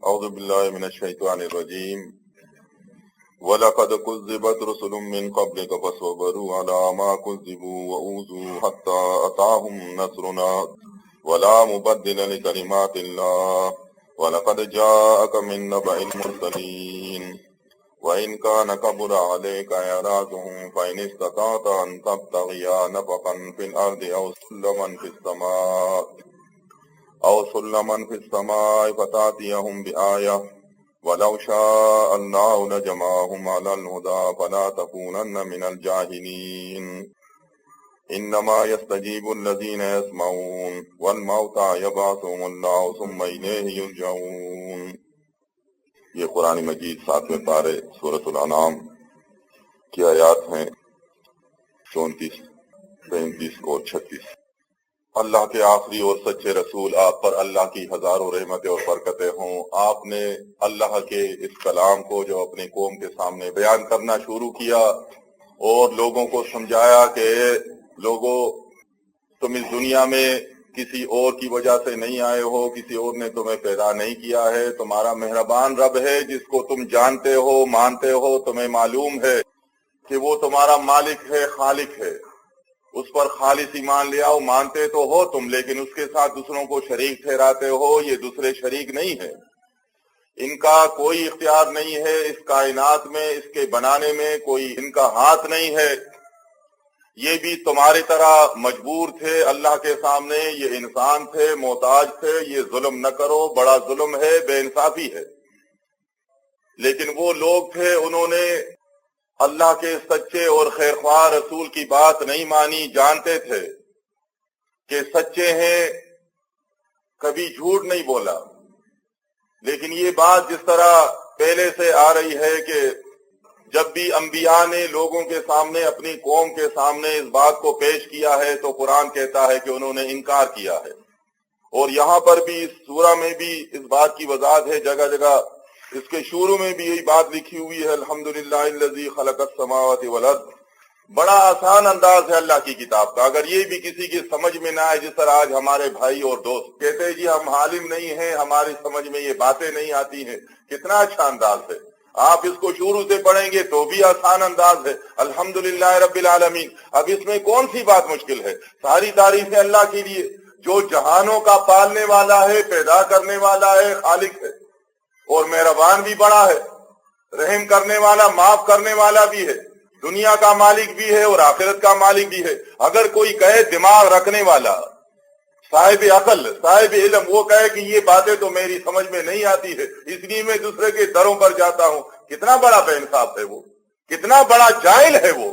اعوذ باللہ من الشیطان الرجیم وَلَقَدْ كُذِّبَتْ رُسُلٌ مِّن قَبْلِكَ فَصَبَرُوا عَلَىٰ مَا كُذِّبُوا وَأُوذُوا حَتَّىٰ أَتَاهُمْ نَصْرُنَا وَلَا مُبَدِّلَ لِكَلِمَاتِ اللَّهِ وَلَقَدْ جَاءَكَ مِن نَّبَإِ الْمُرْسَلِينَ وَإِن كَانَ كَبُرَ عَلَيْكَ إِعْرَاضُهُمْ فَإِنِ اسْتَطَعْتَ أَن تَبْتَغِيَ نَفَقًا فِي الْأَرْضِ أَوْ سُلَّمًا فِي السَّمَاءِ فَتَأْتِيَهُم بِآيَةٍ وَلَوْ شَاءَ اللَّهُ لَجَمَعَهُمْ عَلَى الْهُدَىٰ فَلَا تَكُونَنَّ مِنَ الْجَاهِلِينَ إِنَّمَا يَسْتَجِيبُ الَّذِينَ يَسْمَعُونَ وَالْمَوْتَىٰ يَبْعَثُهُمُ اللَّهُ ثُمَّ إِلَيْهِ يُرْجَعُونَ۔ یہ قرآن مجید 7ویں پارے سورۃ الانعام کی آیات ہیں 34، 35 اور 36۔ اللہ کے آخری اور سچے رسول، آپ پر اللہ کی ہزاروں رحمتیں اور برکتیں ہوں۔ آپ نے اللہ کے اس کلام کو جو اپنی قوم کے سامنے بیان کرنا شروع کیا اور لوگوں کو سمجھایا کہ لوگوں، تم اس دنیا میں کسی اور کی وجہ سے نہیں آئے ہو، کسی اور نے تمہیں پیدا نہیں کیا ہے، تمہارا مہربان رب ہے جس کو تم جانتے ہو، مانتے ہو، تمہیں معلوم ہے کہ وہ تمہارا مالک ہے، خالق ہے، اس پر خالص ایمان لے آؤ۔ مانتے تو ہو تم، لیکن اس کے ساتھ دوسروں کو شریک ٹھہراتے ہو، یہ دوسرے شریک نہیں ہے، ان کا کوئی اختیار نہیں ہے اس کائنات میں، اس کے بنانے میں کوئی ان کا ہاتھ نہیں ہے، یہ بھی تمہاری طرح مجبور تھے اللہ کے سامنے، یہ انسان تھے، محتاج تھے، یہ ظلم نہ کرو، بڑا ظلم ہے، بے انصافی ہے۔ لیکن وہ لوگ تھے، انہوں نے اللہ کے سچے اور خیرخواہ رسول کی بات نہیں مانی، جانتے تھے کہ سچے ہیں، کبھی جھوٹ نہیں بولا، لیکن یہ بات جس طرح پہلے سے آ رہی ہے کہ جب بھی انبیاء نے لوگوں کے سامنے، اپنی قوم کے سامنے اس بات کو پیش کیا ہے تو قرآن کہتا ہے کہ انہوں نے انکار کیا ہے، اور یہاں پر بھی اس سورہ میں بھی اس بات کی وضاحت ہے، جگہ جگہ اس کے شروع میں بھی یہی بات لکھی ہوئی ہے، الحمدللہ الذی خلق السماوات والارض۔ بڑا آسان انداز ہے اللہ کی کتاب کا، اگر یہ بھی کسی کی سمجھ میں نہ آئے، جس طرح آج ہمارے بھائی اور دوست کہتے ہیں جی ہم عالم نہیں ہیں، ہماری سمجھ میں یہ باتیں نہیں آتی ہیں، کتنا اچھا انداز ہے، آپ اس کو شروع سے پڑھیں گے تو بھی آسان انداز ہے، الحمدللہ رب العالمین۔ اب اس میں کون سی بات مشکل ہے؟ ساری تعریفیں اللہ کے لیے جو جہانوں کا پالنے والا ہے، پیدا کرنے والا ہے، خالق ہے، اور مہربان بھی بڑا ہے، رحم کرنے والا، معاف کرنے والا بھی ہے، دنیا کا مالک بھی ہے اور آخرت کا مالک بھی ہے۔ اگر کوئی کہے دماغ رکھنے والا، صاحب عقل، صاحب علم، وہ کہے کہ یہ باتیں تو میری سمجھ میں نہیں آتی ہے، اس لیے میں دوسرے کے دروں پر جاتا ہوں، کتنا بڑا بے انصاف ہے وہ، کتنا بڑا جاہل ہے وہ۔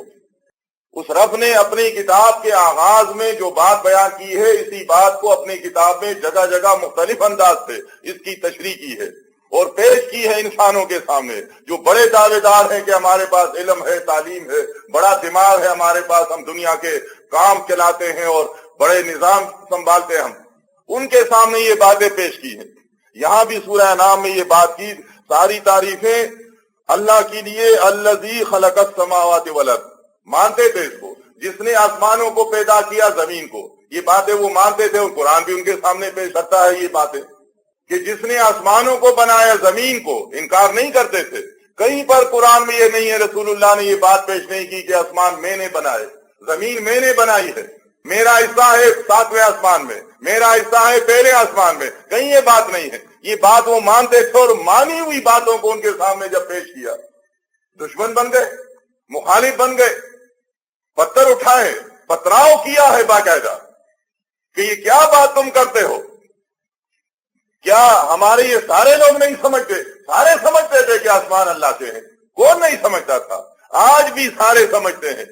اس رب نے اپنی کتاب کے آغاز میں جو بات بیان کی ہے، اسی بات کو اپنی کتاب میں جگہ جگہ مختلف انداز سے اس کی تشریح کی ہے اور پیش کی ہے انسانوں کے سامنے، جو بڑے دعوے دار ہیں کہ ہمارے پاس علم ہے، تعلیم ہے، بڑا دماغ ہے ہمارے پاس، ہم دنیا کے کام چلاتے ہیں اور بڑے نظام سنبھالتے ہیں، ہم ان کے سامنے یہ باتیں پیش کی ہیں۔ یہاں بھی سورہ انعام میں یہ بات کی، ساری تعریفیں اللہ کے لیے، الذی خلق السماوات والارض، مانتے تھے اس کو، جس نے آسمانوں کو پیدا کیا، زمین کو، یہ باتیں وہ مانتے تھے، اور قرآن بھی ان کے سامنے پیش کرتا ہے یہ باتیں کہ جس نے آسمانوں کو بنایا، زمین کو، انکار نہیں کرتے تھے۔ کہیں پر قرآن میں یہ نہیں ہے، رسول اللہ نے یہ بات پیش نہیں کی کہ آسمان میں نے بنائے، زمین میں نے بنائی ہے، میرا حصہ ہے 7ویں آسمان میں، میرا حصہ ہے پہلے آسمان میں، کہیں یہ بات نہیں ہے۔ یہ بات وہ مانتے تھے، اور مانی ہوئی باتوں کو ان کے سامنے جب پیش کیا، دشمن بن گئے، مخالف بن گئے، پتھر اٹھائے، پتھراؤ کیا ہے باقاعدہ کہ یہ کیا بات تم کرتے ہو۔ کیا ہمارے یہ سارے لوگ نہیں سمجھتے؟ سارے سمجھتے تھے کہ آسمان اللہ کے ہیں، کون نہیں سمجھتا تھا؟ آج بھی سارے سمجھتے ہیں۔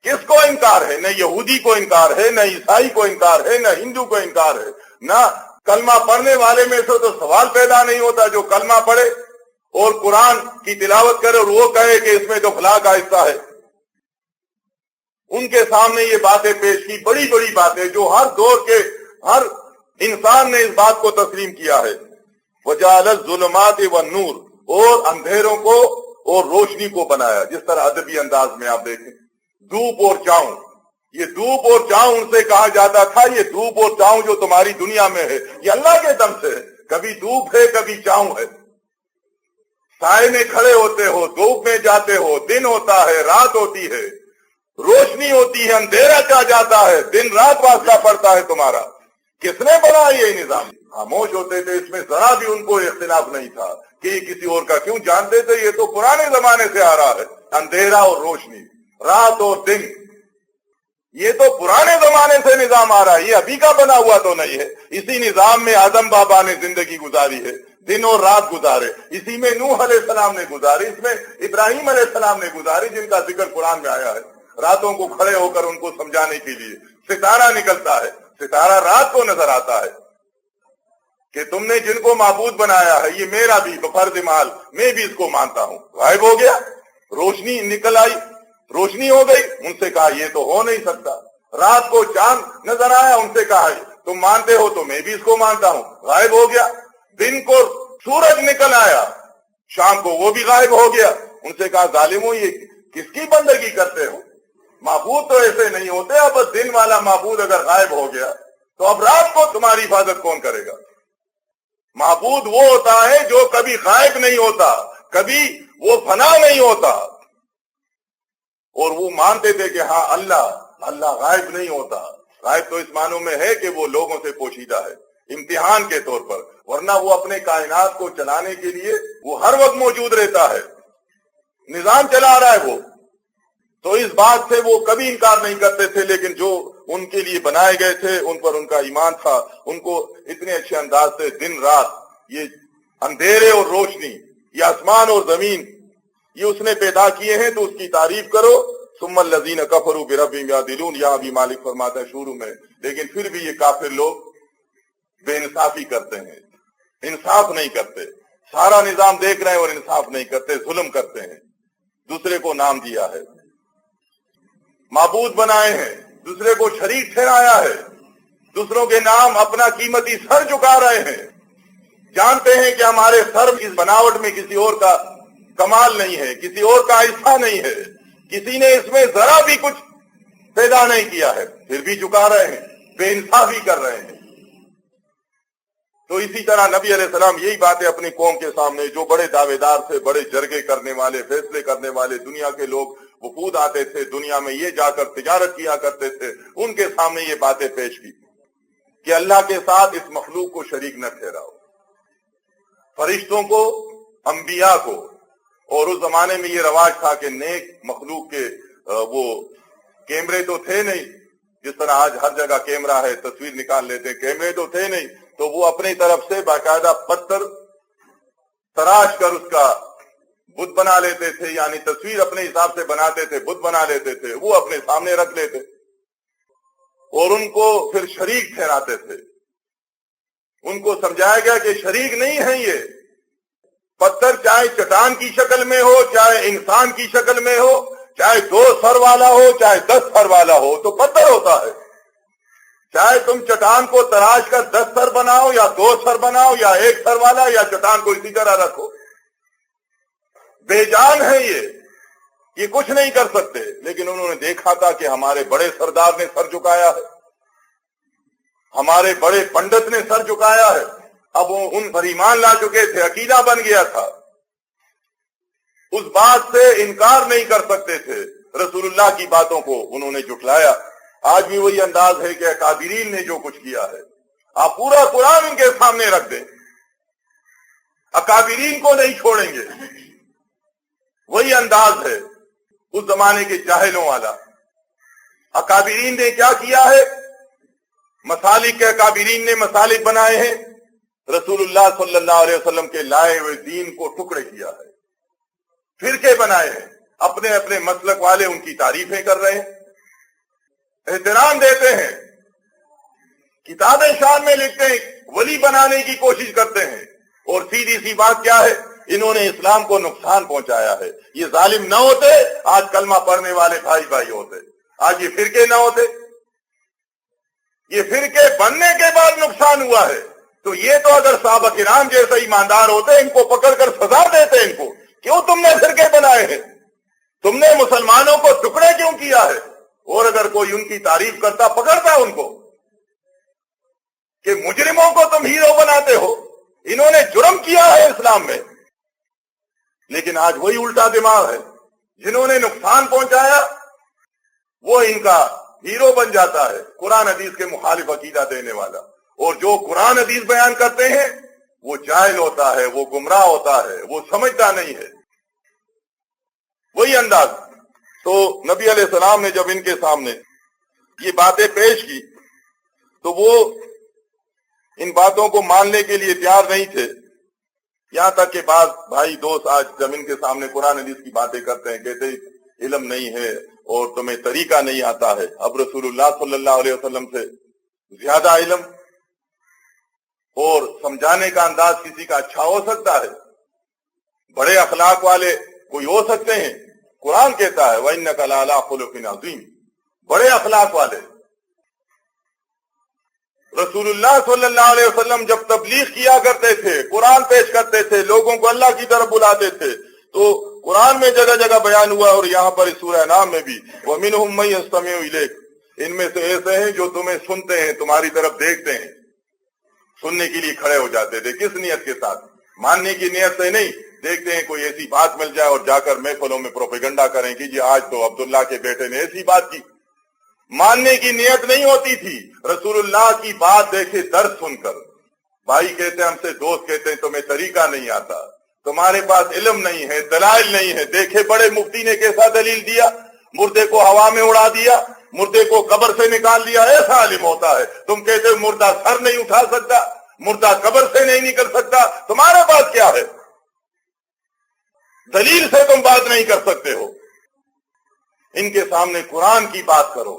کس کو انکار ہے؟ نہ یہودی کو انکار ہے، نہ عیسائی کو انکار ہے، نہ ہندو کو انکار ہے، نہ کلمہ پڑھنے والے میں سے تو سوال پیدا نہیں ہوتا جو کلمہ پڑھے اور قرآن کی تلاوت کرے اور وہ کہے کہ اس میں تو فلاں کا حصہ ہے۔ ان کے سامنے یہ باتیں پیش کی، بڑی بڑی باتیں جو ہر دور کے ہر انسان نے اس بات کو تسلیم کیا ہے۔ وَجَعَلَ الظُّلُمَاتِ وَالنُّورَ، اور اندھیروں کو اور روشنی کو بنایا، جس طرح ادبی انداز میں آپ دیکھیں، دھوپ اور چاؤں، یہ دھوپ اور چاؤں ان سے کہا جاتا تھا، یہ دھوپ اور چاؤں جو تمہاری دنیا میں ہے یہ اللہ کے دم سے ہے، کبھی دھوپ ہے کبھی چاؤں ہے، سائے میں کھڑے ہوتے ہو، دھوپ میں جاتے ہو، دن ہوتا ہے رات ہوتی ہے، روشنی ہوتی ہے اندھیرا چا جاتا ہے، دن رات واسطہ پڑتا ہے تمہارا۔ کس نے بنایا یہ نظام؟ خاموش ہوتے تھے، اس میں ذرا بھی ان کو اختلاف نہیں تھا کہ یہ کسی اور کا، کیوں جانتے تھے یہ تو پرانے زمانے سے آ رہا ہے، اندھیرا اور روشنی، رات اور دن، یہ تو پرانے زمانے سے نظام آ رہا ہے، یہ ابھی کا بنا ہوا تو نہیں ہے۔ اسی نظام میں آدم بابا نے زندگی گزاری ہے، دن اور رات گزارے، اسی میں نوح علیہ السلام نے گزاری، اس میں ابراہیم علیہ السلام نے گزاری، جن کا ذکر قرآن میں آیا ہے، راتوں کو کھڑے ہو کر ان کو سمجھانے کے لیے۔ ستارہ نکلتا ہے، ستارہ رات کو نظر آتا ہے کہ تم نے جن کو معبود بنایا ہے، یہ میرا بھی بفرض مال، میں بھی اس کو مانتا ہوں، غائب ہو گیا، روشنی نکل آئی، روشنی ہو گئی، ان سے کہا یہ تو ہو نہیں سکتا۔ رات کو چاند نظر آیا، ان سے کہا تم مانتے ہو تو میں بھی اس کو مانتا ہوں، غائب ہو گیا۔ دن کو سورج نکل آیا، شام کو وہ بھی غائب ہو گیا، ان سے کہا ظالموں یہ کس کی بندگی کرتے ہو؟ معبود تو ایسے نہیں ہوتے، اب دن والا معبود اگر غائب ہو گیا تو اب رات کو تمہاری حفاظت کون کرے گا؟ معبود وہ ہوتا ہے جو کبھی غائب نہیں ہوتا، کبھی وہ فنا نہیں ہوتا، اور وہ مانتے تھے کہ ہاں اللہ غائب نہیں ہوتا۔ غائب تو اس معنوں میں ہے کہ وہ لوگوں سے پوشیدہ ہے، امتحان کے طور پر، ورنہ وہ اپنے کائنات کو چلانے کے لیے وہ ہر وقت موجود رہتا ہے، نظام چلا رہا ہے وہ، تو اس بات سے وہ کبھی انکار نہیں کرتے تھے۔ لیکن جو ان کے لیے بنائے گئے تھے ان پر ان کا ایمان تھا، ان کو اتنے اچھے انداز سے دن رات، یہ اندھیرے اور روشنی، یہ آسمان اور زمین، یہ اس نے پیدا کیے ہیں تو اس کی تعریف کرو۔ ثم الذین کفروا بربہم یعدلون، یہاں بھی مالک فرماتا ہے شروع میں، لیکن پھر بھی یہ کافر لوگ بے انصافی کرتے ہیں، انصاف نہیں کرتے، سارا نظام دیکھ رہے ہیں اور انصاف نہیں کرتے، ظلم کرتے ہیں، دوسرے کو نام دیا ہے، معبود بنائے ہیں، دوسرے کو شریک ٹھہرایا ہے، دوسروں کے نام اپنا قیمتی سر جھکا رہے ہیں، جانتے ہیں کہ ہمارے سر اس بناوٹ میں کسی اور کا کمال نہیں ہے، کسی اور کا حصہ نہیں ہے، کسی نے اس میں ذرا بھی کچھ پیدا نہیں کیا ہے، پھر بھی جھکا رہے ہیں، بے انصافی کر رہے ہیں۔ تو اسی طرح نبی علیہ السلام یہی باتیں اپنی قوم کے سامنے، جو بڑے دعوے دار تھے، بڑے جرگے کرنے والے، فیصلے کرنے والے، دنیا کے لوگ وفود آتے تھے، دنیا میں یہ جا کر تجارت کیا کرتے تھے، ان کے سامنے یہ باتیں پیش کی کہ اللہ کے ساتھ اس مخلوق کو شریک نہ ٹھہراؤ، فرشتوں کو، انبیاء کو، اور اس زمانے میں یہ رواج تھا کہ نیک مخلوق کے وہ کیمرے تو تھے نہیں، جس طرح آج ہر جگہ کیمرہ ہے، تصویر نکال لیتے، کیمرے تو تھے نہیں، تو وہ اپنی طرف سے باقاعدہ پتھر تراش کر اس کا بت بنا لیتے تھے، یعنی تصویر اپنے حساب سے بناتے تھے، بت بنا لیتے تھے، وہ اپنے سامنے رکھ لیتے اور ان کو پھر شریک ٹھہراتے تھے۔ ان کو سمجھایا گیا کہ شریک نہیں ہے، یہ پتھر چاہے چٹان کی شکل میں ہو، چاہے انسان کی شکل میں ہو، چاہے 2 سر والا ہو، چاہے 10 سر والا ہو، تو پتھر ہوتا ہے۔ چاہے تم چٹان کو تراش کر 10 سر بناؤ یا 2 سر بناؤ یا 1 سر والا، یا چٹان کو اسی طرح رکھو، بے جان ہے یہ کچھ نہیں کر سکتے۔ لیکن انہوں نے دیکھا تھا کہ ہمارے بڑے سردار نے سر جھکایا ہے، ہمارے بڑے پنڈت نے سر جھکایا ہے، اب وہ ان پر ایمان لا چکے تھے، عقیدہ بن گیا تھا، اس بات سے انکار نہیں کر سکتے تھے، رسول اللہ کی باتوں کو انہوں نے جھٹلایا۔ آج بھی وہی انداز ہے کہ اکابرین نے جو کچھ کیا ہے، آپ پورا قرآن ان کے سامنے رکھ دیں، اکابرین کو نہیں چھوڑیں گے، وہی انداز ہے اس زمانے کے جاہلوں والا۔ اکابرین نے کیا کیا ہے؟ مسالک کے اکابرین نے مسالک بنائے ہیں، رسول اللہ صلی اللہ علیہ وسلم کے لائے ہوئے دین کو ٹکڑے کیا ہے، فرقے بنائے ہیں، اپنے اپنے مسلک والے ان کی تعریفیں کر رہے ہیں، احترام دیتے ہیں، کتابیں شان میں لکھتے ہیں، ولی بنانے کی کوشش کرتے ہیں، اور سیدھی سی بات کیا ہے؟ انہوں نے اسلام کو نقصان پہنچایا ہے۔ یہ ظالم نہ ہوتے آج کلمہ پڑھنے والے بھائی بھائی ہوتے، آج یہ فرقے نہ ہوتے، یہ فرقے بننے کے بعد نقصان ہوا ہے۔ تو یہ تو اگر صحابہ کرام جیسے ایماندار ہوتے، ان کو پکڑ کر سزا دیتے، ان کو کیوں تم نے فرقے بنائے ہیں، تم نے مسلمانوں کو ٹکڑے کیوں کیا ہے؟ اور اگر کوئی ان کی تعریف کرتا، پکڑتا ان کو کہ مجرموں کو تم ہیرو بناتے ہو، इन्होंने जुर्म किया है इस्लाम में, लेकिन आज वही उल्टा दिमाग है। जिन्होंने नुकसान पहुंचाया वो इनका हीरो बन जाता है, कुरान हदीस के मुखालिफ अकीदा देने वाला। और जो कुरान हदीस बयान करते हैं वो जाहिल होता है, वो गुमराह होता है, वो समझता नहीं है। वही अंदाज। तो नबी अलैहिस्सलाम ने जब इनके सामने ये बातें पेश की तो वो इन बातों को मानने के लिए तैयार नहीं थे। यहां तक कि बाद भाई दोस्त आज जब इनके सामने कुरान हदीस की बातें करते हैं, कहते इल्म नहीं है और तुम्हें तरीका नहीं आता है। अब रसूलुल्लाह सल्लल्लाहु अलैहि वसल्लम से ज्यादा इल्म और समझाने का अंदाज किसी का अच्छा हो सकता है? बड़े अखलाक वाले कोई हो सकते हैं? कुरान कहता है वइन्नका लअला खुलुकिन अज़ीम, बड़े अखलाक वाले। रसूलुल्लाह सल्लल्लाहु अलैहि वसल्लम जब तबलीग किया करते थे, कुरान पेश करते थे, लोगों को अल्लाह की तरफ बुलाते थे, तो कुरान में जगह जगह बयान हुआ और यहाँ पर इस सूरह नाम में भी वमिनहुम मन यस्तमिउ इलैक, इनमें से ऐसे हैं जो तुम्हें सुनते हैं, तुम्हारी तरफ देखते हैं। सुनने के लिए खड़े हो जाते थे, किस नियत के साथ? मानने की नियत से नहीं। देखते हैं कोई ऐसी बात मिल जाए और जाकर महफिलों में प्रोपेगेंडा करें कि जी आज तो अब्दुल्ला के बेटे ने ऐसी बात की। मानने की नियत नहीं होती थी। रसूलुल्लाह की बात देखे दर्द सुनकर भाई कहते हमसे, दोस्त कहते हैं तुम्हें तरीका नहीं आता, तुम्हारे पास इल्म नहीं है, दलाइल नहीं है। देखे बड़े मुफ्ती ने कैसा दलील दिया, मुर्दे को हवा में उड़ा दिया, मुर्दे को कब्र से निकाल दिया। ऐसा आलिम होता है। तुम कहते हो मुर्दा सर नहीं उठा सकता, मुर्दा कब्र से नहीं निकल सकता, तुम्हारे पास क्या है? दलील से तुम बात नहीं कर सकते हो। इनके सामने कुरान की बात करो,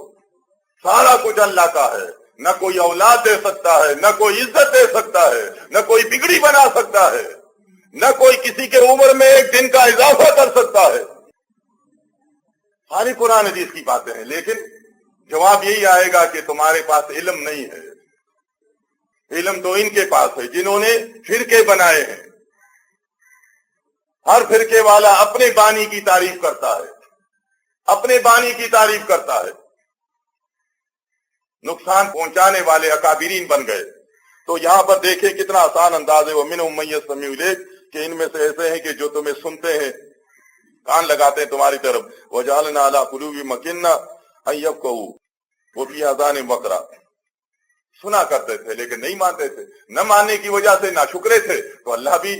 सारा कुछ अल्लाह का है। न कोई औलाद दे सकता है, न कोई इज्जत दे सकता है, न कोई बिगड़ी बना सकता है, न कोई किसी के उम्र में एक दिन का इजाफा कर सकता है। सारी कुरान हदीस की बातें हैं, लेकिन जवाब यही आएगा कि तुम्हारे पास इल्म नहीं है। इल्म तो इनके पास है जिन्होंने फिरके बनाए हैं। हर फिरके वाला अपने बानी की तारीफ करता है, अपने बानी की तारीफ करता है। नुकसान पहुंचाने वाले अकाबिरीन बन गए। तो यहां पर देखें कितना आसान अंदाज है। वमिनहुम मन यस्तमिउ इलैक, कि इनमें से ऐसे हैं कि जो तुम्हें सुनते हैं, कान लगाते हैं तुम्हारी तरफ। वजअलना अला कुलूबि मकिन्ना अन यफ्क़हू व फी आज़ानिहिम वक़रा, सुना करते थे लेकिन नहीं मानते थे। न मानने की वजह से नाशुक्रे थे, तो अल्लाह भी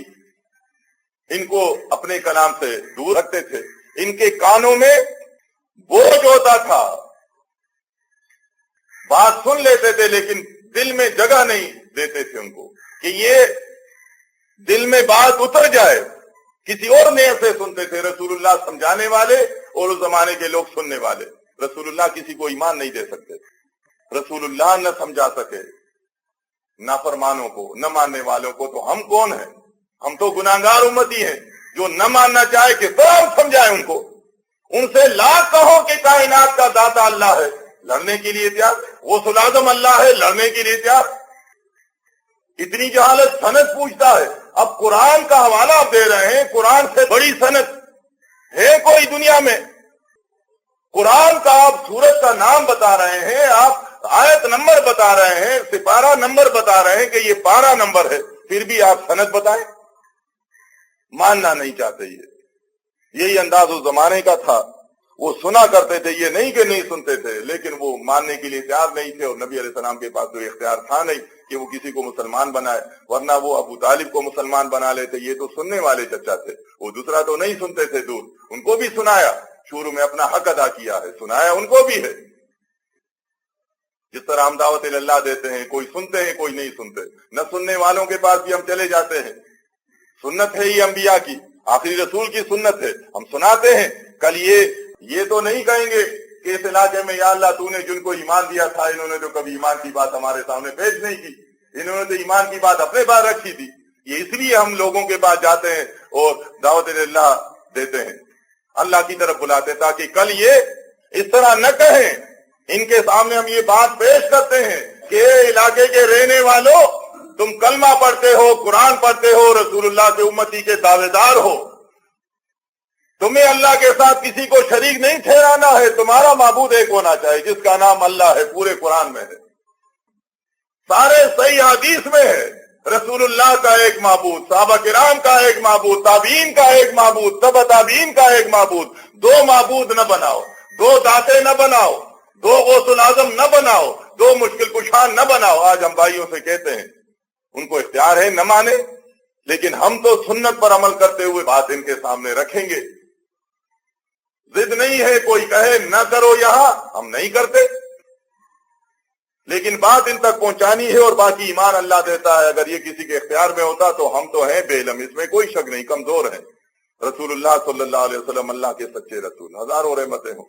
इनको अपने कलाम से दूर रखते थे। इनके कानों में बोझ होता था, बात सुन लेते थे लेकिन दिल में जगह नहीं देते थे उनको कि ये दिल में बात उतर जाए। किसी और नियत से सुनते थे। रसूलुल्लाह समझाने वाले और उस जमाने के लोग सुनने वाले। रसूलुल्लाह किसी को ईमान नहीं दे सकते। रसूलुल्लाह न समझा सके नाफरमानों को, न मानने वालों को, तो हम कौन हैं? हम तो गुनाहगार उम्मती हैं जो न मानना चाहे कि तो हम समझाएं उनको। उनसे लाख कहो कि कायनात का दाता अल्लाह है, लड़ने के लिए तैयार। गौसुल आज़म अल्लाह है, लड़ने के लिए तैयार। इतनी जहालत। सनद पूछता है। अब कुरान का हवाला आप दे रहे हैं, कुरान से बड़ी सनद है कोई दुनिया में? कुरान का आप सूरत का नाम बता रहे हैं, आप आयत नंबर बता रहे हैं, सिपारा नंबर बता रहे हैं कि ये पारा नंबर है, फिर भी आप सनद बताएं। मानना नहीं चाहते। यही अंदाज उस जमाने का था। वो सुना करते थे, ये नहीं कि नहीं सुनते थे, लेकिन वो मानने के लिए तैयार नहीं थे। और नबी अलैहिस्सलाम के पास तो इख्तियार था नहीं कि वो किसी को मुसलमान बनाए, वरना वो अबू तालिब को मुसलमान बना लेते। ये तो सुनने वाले चचा थे, वो दूसरा तो नहीं सुनते थे, दूर। उनको भी सुनाया, शुरू में अपना हक अदा किया है, सुनाया उनको भी है। जिस तरह हम दावत अल्लाह देते हैं, कोई सुनते हैं कोई नहीं सुनते। न सुनने वालों के पास भी हम चले जाते हैं। सुन्नत है ये अंबिया की, आखिरी रसूल की सुन्नत है, हम सुनाते हैं। कल ये तो नहीं कहेंगे कि इस इलाके में या अल्लाह तूने जिनको ईमान दिया था, इन्होंने तो कभी ईमान की बात हमारे सामने पेश नहीं की, इन्होंने तो ईमान की बात अपने पास रखी थी। ये इसलिए हम लोगों के पास जाते हैं और दावत अल्लाह देते हैं, अल्लाह की तरफ बुलाते, ताकि कल ये इस तरह न कहें। इनके सामने हम ये बात पेश करते हैं कि इलाके के रहने वालों, तुम कलमा पढ़ते हो, कुरान पढ़ते हो, रसूलुल्लाह के उम्मती के दावेदार हो, तुम्हें अल्लाह के साथ किसी को शरीक नहीं ठहराना है। तुम्हारा माबूद एक होना चाहिए जिसका नाम अल्लाह है, पूरे कुरान में है, सारे सही हदीस में है। रसूलुल्लाह का एक माबूद, सहाबा किराम का एक माबूद, ताबीन का एक माबूद, तबा ताबीन का एक माबूद। दो माबूद न बनाओ, दो दाते न बनाओ, दो गौसुल आजम न बनाओ, दो मुश्किल कुशा न बनाओ। आज हम भाइयों से कहते हैं, उनको इख्तियार है न माने, लेकिन हम तो सुन्नत पर अमल करते हुए बात इनके सामने रखेंगे। जिद नहीं है, कोई कहे न करो यहां, हम नहीं करते, लेकिन बात इन तक पहुंचानी है और बाकी ईमान अल्लाह देता है। अगर ये किसी के इख्तियार में होता तो हम तो हैं बेइल्म, इसमें कोई शक नहीं, कमजोर हैं। रसूलुल्लाह सल्लल्लाहु अलैहि वसल्लम अल्लाह के सच्चे रसूल, हजारों रहमतें हों।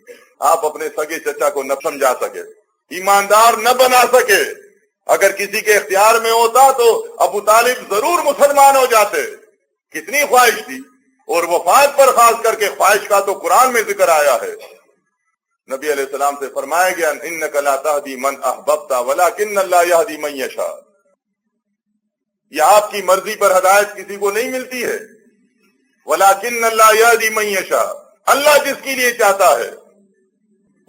आप अपने सगे चचा को न समझा सके, ईमानदार न बना सके। अगर किसी के इख्तियार में होता तो अबू तालिब जरूर मुसलमान हो जाते। कितनी ख्वाहिश थी, और वफात पर खास करके ख्वाहिश का तो कुरान में जिक्र आया है। नबी अलैहिस्सलाम से फरमाया गया, इन्नका ला तहदी मन अहबब्ता वलाकिन्नल्लाह यहदी मन यशा। यह आपकी मर्जी पर हदायत किसी को नहीं मिलती है। वलाकिन्नल्लाह यहदी मन यशा, अल्लाह जिसके लिए चाहता है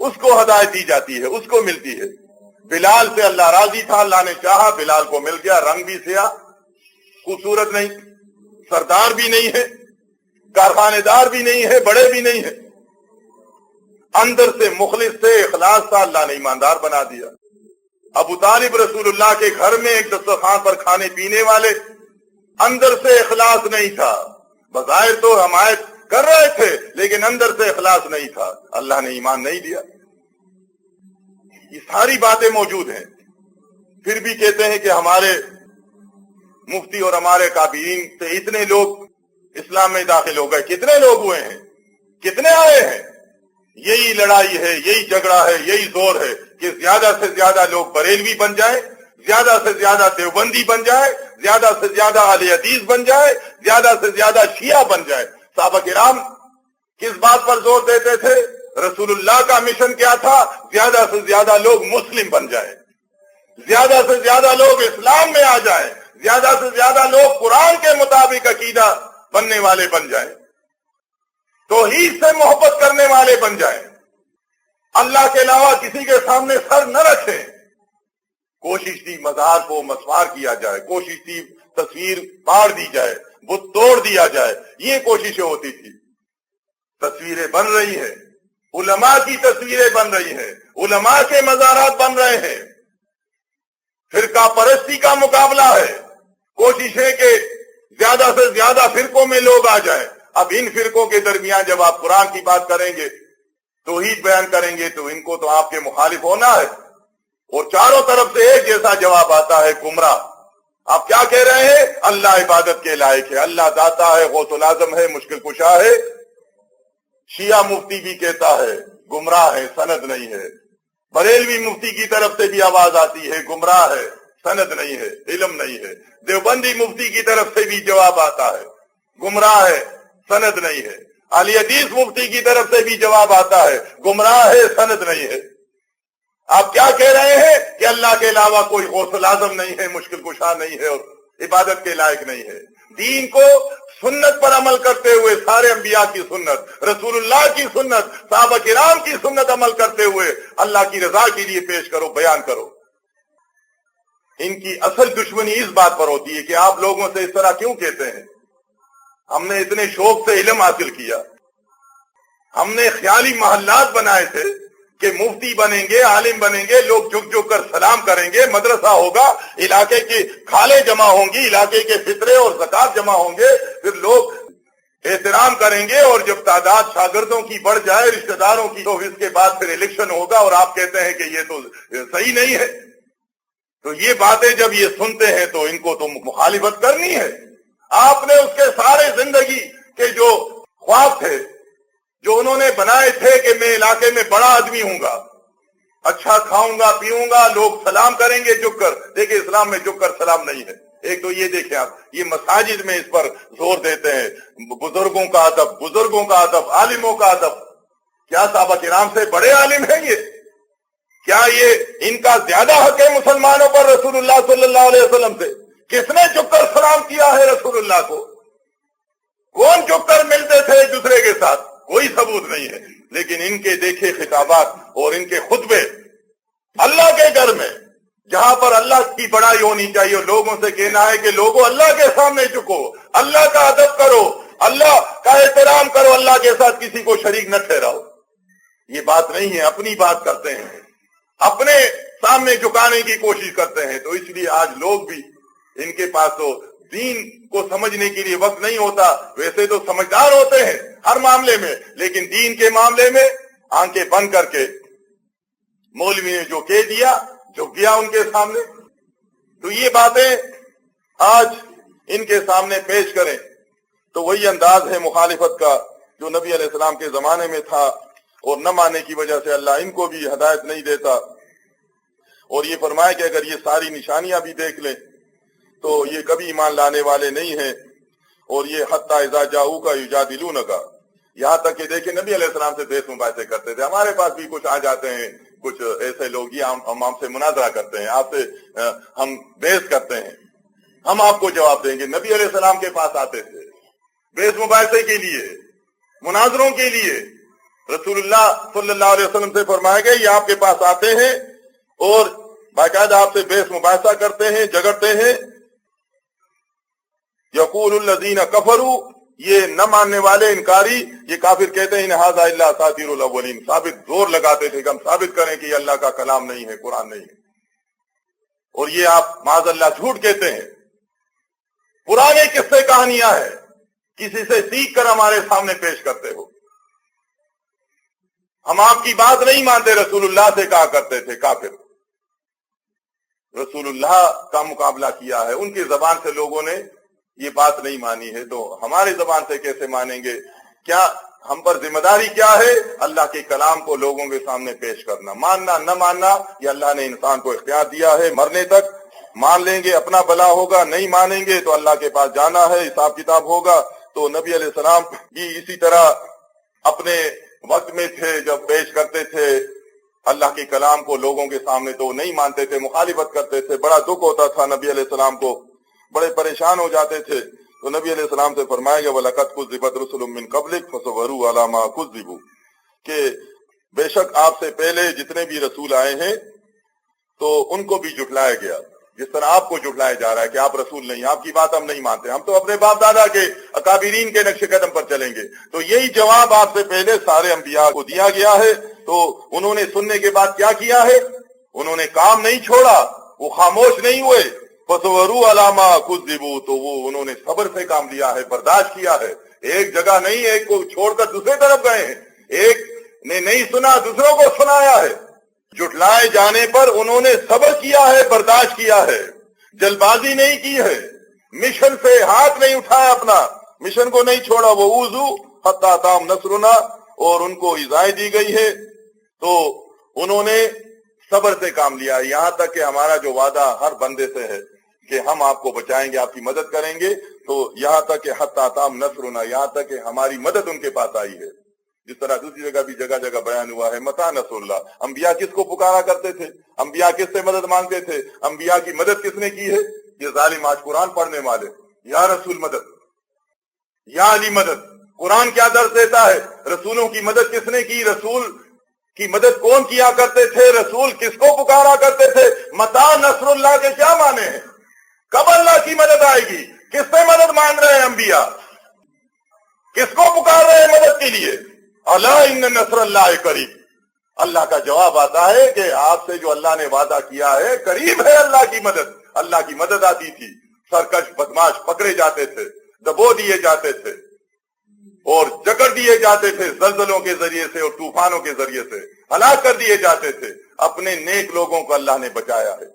उसको हदायत दी जाती है, उसको मिलती है। बिलाल से अल्लाह राजी था, अल्लाह ने चाहा, बिलाल को मिल गया। रंग भी सिया, खूबसूरत नहीं, सरदार भी नहीं है, कारखानेदार भी नहीं है, बड़े भी नहीं है, अंदर से मुखलिस से इखलास था, अल्लाह ने ईमानदार बना दिया। अबू तालिब रसूलुल्लाह के घर में एक दस्तरखान पर खाने पीने वाले, अंदर से इखलास नहीं था। बज़ाहिर तो हमायत कर रहे थे, लेकिन अंदर से इखलास नहीं था, अल्लाह ने ईमान नहीं दिया। ये सारी बातें मौजूद हैं। फिर भी कहते हैं कि हमारे मुफ्ती और हमारे काबीरीन से इतने लोग इस्लाम में दाखिल हो गए। कितने लोग हुए हैं, कितने आए हैं? यही लड़ाई है, यही झगड़ा है, यही जोर है कि ज्यादा से ज्यादा लोग बरेलवी बन जाए, ज्यादा से ज्यादा देवबंदी बन जाए, ज्यादा से ज्यादा अहले हदीस बन जाए, ज्यादा से ज्यादा शिया बन जाए। सहाबा किराम किस बात पर जोर देते थे? रसूलुल्लाह का मिशन क्या था? ज्यादा से ज्यादा लोग मुस्लिम बन जाए, ज्यादा से ज्यादा लोग इस्लाम में आ जाए, ज्यादा से ज्यादा लोग कुरान के मुताबिक अकीदा बनने वाले बन जाए, तौहीद से मोहब्बत करने वाले बन जाए, अल्लाह के अलावा किसी के सामने सर न रखें। कोशिश थी मज़ार को मसवार किया जाए, कोशिश थी तस्वीर फाड़ दी जाए, बुत तोड़ दिया जाए, ये कोशिशें होती थी। तस्वीरें बन रही हैं, उलमा की तस्वीरें बन रही हैं, उलमा के मज़ारात बन रहे हैं, फिरका परस्ती का मुकाबला है। कोशिश है कि ज्यादा से ज्यादा फिरकों में लोग आ जाएं। अब इन फिरकों के दरमियान जब आप कुरान की बात करेंगे, तौहीद बयान करेंगे, तो इनको तो आपके मुखालिफ होना है, और चारों तरफ से एक जैसा जवाब आता है, गुमराह। आप क्या कह रहे हैं? अल्लाह इबादत के लायक है, अल्लाह दाता है, गौसुल आजम है, मुश्किल कुशा है। शिया मुफ्ती भी कहता है गुमराह है, सनद नहीं है। बरेलवी मुफ्ती की तरफ से भी आवाज आती है गुमराह है, सनद नहीं है, इल्म नहीं है। देवबंदी मुफ्ती की तरफ से भी जवाब आता है गुमराह है, सनद नहीं है। अहले हदीस मुफ्ती की तरफ से भी जवाब आता है गुमराह है, सनद नहीं है। आप क्या कह रहे हैं कि अल्लाह के अलावा कोई गौसुल आजम नहीं है, मुश्किल कुशा नहीं है और इबादत के लायक नहीं है। दीन को सुन्नत पर अमल करते हुए, सारे अंबिया की सुन्नत, रसूलुल्लाह की सुन्नत, सहाबा किराम की सुन्नत अमल करते हुए अल्लाह की रजा के लिए पेश करो, बयान करो। इनकी असल दुश्मनी इस बात पर होती है कि आप लोगों से इस तरह क्यों कहते हैं। हमने इतने शौक से इल्म हासिल किया, हमने ख्याली महल्लात बनाए थे कि मुफ्ती बनेंगे, आलिम बनेंगे, लोग झुक झुक कर सलाम करेंगे, मदरसा होगा, इलाके की खाले जमा होंगी, इलाके के फितरे और ज़कात जमा होंगे, फिर लोग एहतराम करेंगे, और जब तादाद शागिर्दों की बढ़ जाए, रिश्तेदारों की, तो इसके बाद फिर इलेक्शन होगा और आप कहते हैं कि ये तो सही नहीं है। तो ये बातें जब ये सुनते हैं तो इनको तो मुखालिफत करनी है। आपने उसके सारे जिंदगी के जो ख्वाब थे, जो उन्होंने बनाए थे कि मैं इलाके में बड़ा आदमी हूंगा, अच्छा खाऊंगा पीऊंगा, लोग सलाम करेंगे झुक कर। देखिए इस्लाम में झुक कर सलाम नहीं है। एक तो ये देखें आप, ये मसाजिद में इस पर जोर देते हैं, बुजुर्गों का अदब, बुजुर्गों का अदब, आलिमों का अदब। क्या सहाबा किराम से बड़े आलिम हैं ये? क्या ये इनका ज्यादा हक है मुसलमानों पर रसूलुल्लाह सल्लल्लाहु अलैहि वसल्लम से? किसने झुककर सलाम किया है रसूलुल्लाह को? कौन झुककर मिलते थे एक दूसरे के साथ? कोई सबूत नहीं है। लेकिन इनके देखे खिताबात और इनके खुतबे अल्लाह के घर में जहां पर अल्लाह की बड़ाई होनी चाहिए और लोगों से कहना है कि लोगों अल्लाह के सामने झुको, अल्लाह का अदब करो, अल्लाह का एहतराम करो, अल्लाह के साथ किसी को शरीक न ठहराओ। ये बात नहीं है, अपनी बात करते हैं, अपने सामने झुकाने की कोशिश करते हैं। तो इसलिए आज लोग भी, इनके पास तो दीन को समझने के लिए वक्त नहीं होता। वैसे तो समझदार होते हैं हर मामले में, लेकिन दीन के मामले में आंखें बंद करके मौलवी ने जो कह दिया, झुक गया उनके सामने। तो ये बातें आज इनके सामने पेश करें तो वही अंदाज है मुखालिफत का जो नबी अलैहिस्सलाम के जमाने में था, और न मानने की वजह से अल्लाह इनको भी हिदायत नहीं देता। और ये फरमाए कि अगर ये सारी निशानियां भी देख लें तो ये कभी ईमान लाने वाले नहीं हैं। और ये हत्ता इज़ा जाऊ का युजादिलूनका, यहाँ तक कि देखिए नबी अलैहिस्सलाम से बहस मुबाहिसे करते थे। हमारे पास भी कुछ आ जाते हैं, कुछ ऐसे लोग, ये हम आपसे मुनाजरा करते हैं, आपसे हम बहस करते हैं, हम आपको जवाब देंगे। नबी अलैहिस्सलाम के पास आते थे बहस मुबाहिसे के लिए, मुनाजरों के लिए। रसूलुल्लाह सल्लल्लाहु अलैहि वसल्लम से फरमाया गया ये आपके पास आते हैं और बाकायदा आपसे बहस मुबाहिसा करते हैं, झगड़ते हैं। यक़ूलुल लज़ीना कफरू, ये न मानने वाले, इनकारी, ये काफिर कहते हैं इन हाज़ा इल्ला असातीरुल अव्वलीन। साबित जोर लगाते थे कि हम साबित करें कि ये अल्लाह का कलाम नहीं है, कुरान नहीं है। और ये आप माज़अल्लाह झूठ कहते हैं। पुराने किस्से कहानियां हैं, किसी से सीख कर हमारे सामने पेश करते हो। हम आपकी बात नहीं मानते, रसूलुल्लाह से कहा करते थे काफिर। रसूलुल्लाह का मुकाबला किया है, उनकी जबान से लोगों ने ये बात नहीं मानी है, तो हमारी जबान से कैसे मानेंगे? क्या हम पर जिम्मेदारी क्या है? अल्लाह के कलाम को लोगों के सामने पेश करना। मानना न मानना ये अल्लाह ने इंसान को इख्तियार दिया है। मरने तक मान लेंगे अपना भला होगा, नहीं मानेंगे तो अल्लाह के पास जाना है, हिसाब किताब होगा। तो नबी अलैहिस्सलाम भी इसी तरह अपने वक्त में थे, जब पेश करते थे अल्लाह के कलाम को लोगों के सामने तो नहीं मानते थे, मुखालिफत करते थे। बड़ा दुख होता था नबी अलैहिस्सलाम को, बड़े परेशान हो जाते थे। तो नबी अलैहिस्सलाम से फरमाया वलक़द कुज़्ज़िबत रुसुलुम मिन क़ब्लिक फ़सबरू अला मा कुज़्ज़िबू, कि बेशक आपसे पहले जितने भी रसूल आए हैं तो उनको भी झुठलाया गया, जिस तरह आपको झुठलाया जा रहा है कि आप रसूल नहीं, आपकी बात हम नहीं मानते, हम तो अपने बाप दादा के अकाबिरीन के नक्शे कदम पर चलेंगे। तो यही जवाब आपसे पहले सारे अंबिया को दिया गया है। तो उन्होंने सुनने के बाद क्या किया है? उन्होंने काम नहीं छोड़ा, वो खामोश नहीं हुए। फसवरू अलामा कुज़्ज़िबू, तो वो उन्होंने सब्र से काम लिया है, बर्दाश्त किया है। एक जगह नहीं, एक को छोड़कर दूसरे तरफ गए हैं, एक ने नहीं सुना दूसरों को सुनाया है। जुटलाए जाने पर उन्होंने सब्र किया है, बर्दाश्त किया है, जल्दबाजी नहीं की है, मिशन से हाथ नहीं उठाया, अपना मिशन को नहीं छोड़ा। वो उज़ू हत्ता ताम नसरुना, और उनको इज़ाएं दी गई है तो उन्होंने सब्र से काम लिया है। यहां तक कि हमारा जो वादा हर बंदे से है कि हम आपको बचाएंगे, आपकी मदद करेंगे, तो यहां तक कि हत्ता ताम नसरुना, यहां तक कि हमारी मदद उनके पास आई है। जिस तरह दूसरी जगह भी जगह जगह बयान हुआ है, मता नसरुल्लाह। अंबिया किसको पुकारा करते थे? अंबिया किससे मदद मांगते थे? अंबिया की मदद किसने की है? ये जालिम आज कुरान पढ़ने वाले, या रसूल मदद, या अली मदद। कुरान क्या दर्ज देता है? रसूलों की मदद किसने की? रसूल की मदद कौन किया करते थे? रसूल किसको पुकारा करते थे? मता नसरुल्लाह के क्या माने हैं? कब अल्लाह की मदद आएगी? किससे मदद मांग रहे हैं अंबिया? किसको पुकार रहे हैं मदद के लिए? अला इन्न नसरुल्लाह करीब। अल्लाह का जवाब आता है कि आपसे जो अल्लाह ने वादा किया है, करीब है अल्लाह की मदद। अल्लाह की मदद आती थी, सरकश बदमाश पकड़े जाते थे, दबो दिए जाते थे और जकड़ दिए जाते थे, जलजलों के जरिए से और तूफानों के जरिए से हलाक कर दिए जाते थे। अपने नेक लोगों को अल्लाह ने बचाया है